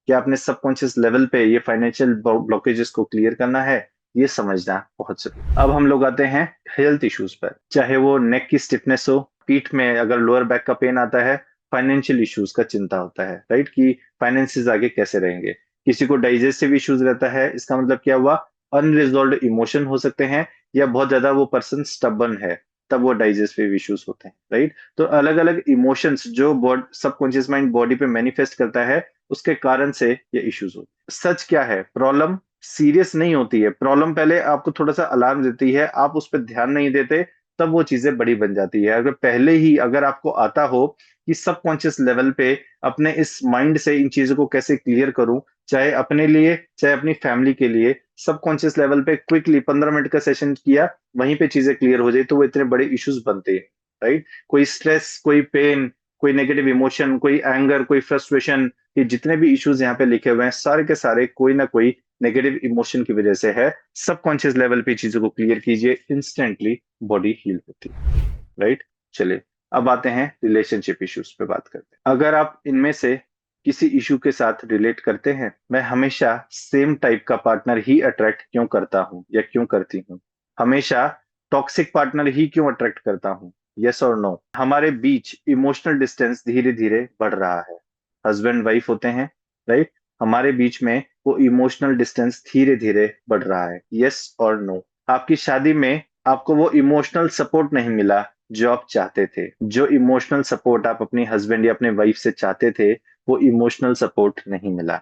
क्या अपने सबकॉन्शियस लेवल पे ये फाइनेंशियल ब्लॉकेजेस को क्लियर करना है, ये समझना बहुत जरूरी। अब हम लोग आते हैं हेल्थ इश्यूज पर। चाहे वो नेक की स्टिफनेस हो, पीठ में अगर लोअर बैक का पेन आता है, फाइनेंशियल इश्यूज का चिंता होता है, राइट? कि फाइनेंसेस आगे कैसे रहेंगे। किसी को डाइजेस्टिव इश्यूज रहता है, इसका मतलब क्या हुआ, अनरिजॉल्व इमोशन हो सकते हैं, या बहुत ज्यादा वो पर्सन स्टबन है, तब वो डाइजेस्टिव इश्यूज होते हैं, राइट? तो अलग अलग इमोशंस जो सबकॉन्शियस माइंड बॉडी पे मैनिफेस्ट करता है, उसके कारण से ये इश्यूज होते हैं। सच क्या है, प्रॉब्लम सीरियस नहीं होती है, प्रॉब्लम पहले आपको थोड़ा सा अलार्म देती है, आप उस पर ध्यान नहीं देते, तब वो चीजें बड़ी बन जाती है। अगर पहले ही अगर आपको आता हो कि सबकॉन्शियस लेवल पे अपने इस माइंड से इन चीजों को कैसे क्लियर करूं, चाहे अपने लिए चाहे अपनी फैमिली के लिए, सबकॉन्शियस लेवल पे क्विकली 15 मिनट का सेशन किया, वहीं पे चीजें क्लियर हो जाए, तो वो इतने बड़े इश्यूज बनते हैं, राइट? कोई स्ट्रेस, कोई पेन, कोई नेगेटिव इमोशन, कोई एंगर, कोई फ्रस्ट्रेशन, ये जितने भी इश्यूज यहाँ पे लिखे हुए हैं, सारे के सारे कोई ना कोई नेगेटिव इमोशन की वजह से है। सबकॉन्शियस लेवल पे चीजों को क्लियर कीजिए, इंस्टेंटली बॉडी हील होती है, राइट? चलिए, अब आते हैं रिलेशनशिप इश्यूज पे बात करते हैं। अगर आप इनमें से किसी इशू के साथ रिलेट करते हैं, मैं हमेशा सेम टाइप का पार्टनर ही अट्रैक्ट क्यों करता हूं या क्यों करती हूँ, हमेशा टॉक्सिक पार्टनर ही क्यों अट्रैक्ट करता हूँ, यस और नो? हमारे बीच इमोशनल डिस्टेंस धीरे धीरे बढ़ रहा है। हस्बैंड वाइफ होते हैं, राइट? हमारे बीच में वो इमोशनल डिस्टेंस धीरे धीरे बढ़ रहा है, यस और नो? आपकी शादी में आपको वो इमोशनल सपोर्ट नहीं मिला जो आप चाहते थे। जो इमोशनल सपोर्ट आप अपनी हस्बैंड या अपने वाइफ से चाहते थे, वो इमोशनल सपोर्ट नहीं मिला।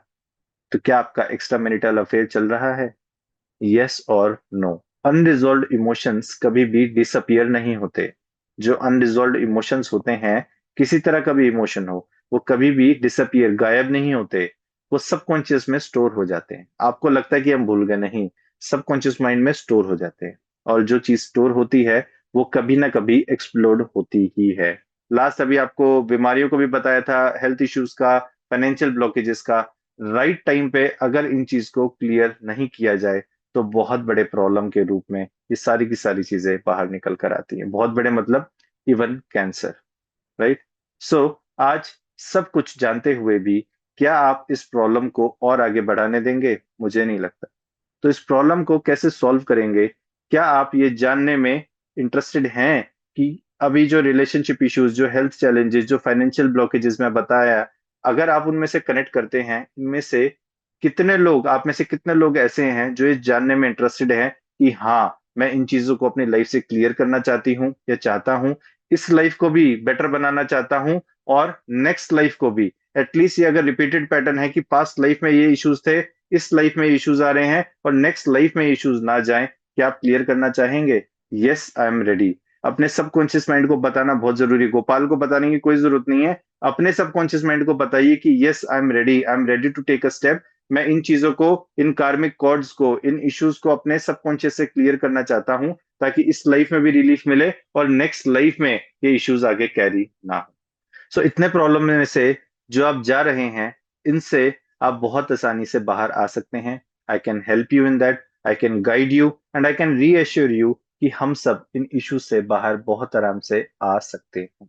तो क्या आपका एक्स्ट्रा मैरिटल अफेयर चल रहा है, यस और नो? अनरिजॉल्व्ड इमोशंस कभी भी डिसअपियर नहीं होते। जो अनरिजॉल्व्ड इमोशंस होते हैं, किसी तरह का भी इमोशन हो, वो कभी भी डिसअपियर, गायब नहीं होते। वो सबकॉन्शियस में स्टोर हो जाते हैं। आपको लगता है कि हम भूल गए, नहीं, सबकॉन्शियस माइंड में स्टोर हो जाते हैं। और जो चीज स्टोर होती है वो कभी ना कभी एक्सप्लोड होती ही है। लास्ट अभी आपको बीमारियों को भी बताया था, हेल्थ इश्यूज का, फाइनेंशियल ब्लॉकेजेस का। राइट टाइम पे अगर इन चीज को क्लियर नहीं किया जाए तो बहुत बड़े प्रॉब्लम के रूप में ये सारी की सारी चीजें बाहर निकल कर आती हैं। बहुत बड़े मतलब इवन कैंसर, राइट? सो आज सब कुछ जानते हुए भी क्या आप इस प्रॉब्लम को और आगे बढ़ाने देंगे? मुझे नहीं लगता। तो इस प्रॉब्लम को कैसे सॉल्व करेंगे, क्या आप ये जानने में इंटरेस्टेड हैं कि अभी जो रिलेशनशिप इश्यूज, जो हेल्थ चैलेंजेस, जो फाइनेंशियल ब्लॉकेजेस मैं बताया, अगर आप उनमें से कनेक्ट करते हैं, इनमें से कितने लोग, आप में से कितने लोग ऐसे हैं जो ये जानने में इंटरेस्टेड हैं कि हाँ, मैं इन चीजों को अपनी लाइफ से क्लियर करना चाहती हूँ या चाहता हूँ, इस लाइफ को भी बेटर बनाना चाहता हूँ, और नेक्स्ट लाइफ को भी। एटलीस्ट ये अगर रिपीटेड पैटर्न है कि पास्ट लाइफ में ये इश्यूज थे, इस लाइफ में इश्यूज आ रहे हैं, और नेक्स्ट लाइफ में इश्यूज ना जाएं, क्या आप क्लियर करना चाहेंगे? Yes, I am ready. अपने सबकॉन्शियस माइंड को बताना बहुत जरूरी है, गोपाल को बताने की कोई जरूरत नहीं है। अपने सबकॉन्शियस माइंड को बताइए कि yes, I am ready to take a step. मैं इन चीजों को, इन कार्मिक कॉर्ड्स को, इन इश्यूज को अपने सबकॉन्शियस से क्लियर करना चाहता हूं, ताकि इस लाइफ में भी रिलीफ मिले और नेक्स्ट लाइफ में ये इश्यूज आगे कैरी ना हो। सो इतने प्रॉब्लम में से जो आप जा रहे हैं, इनसे आप बहुत आसानी से बाहर आ सकते हैं। I can help you in that, I can guide you and I can reassure you कि हम सब इन इश्यूज से बाहर बहुत आराम से आ सकते हैं।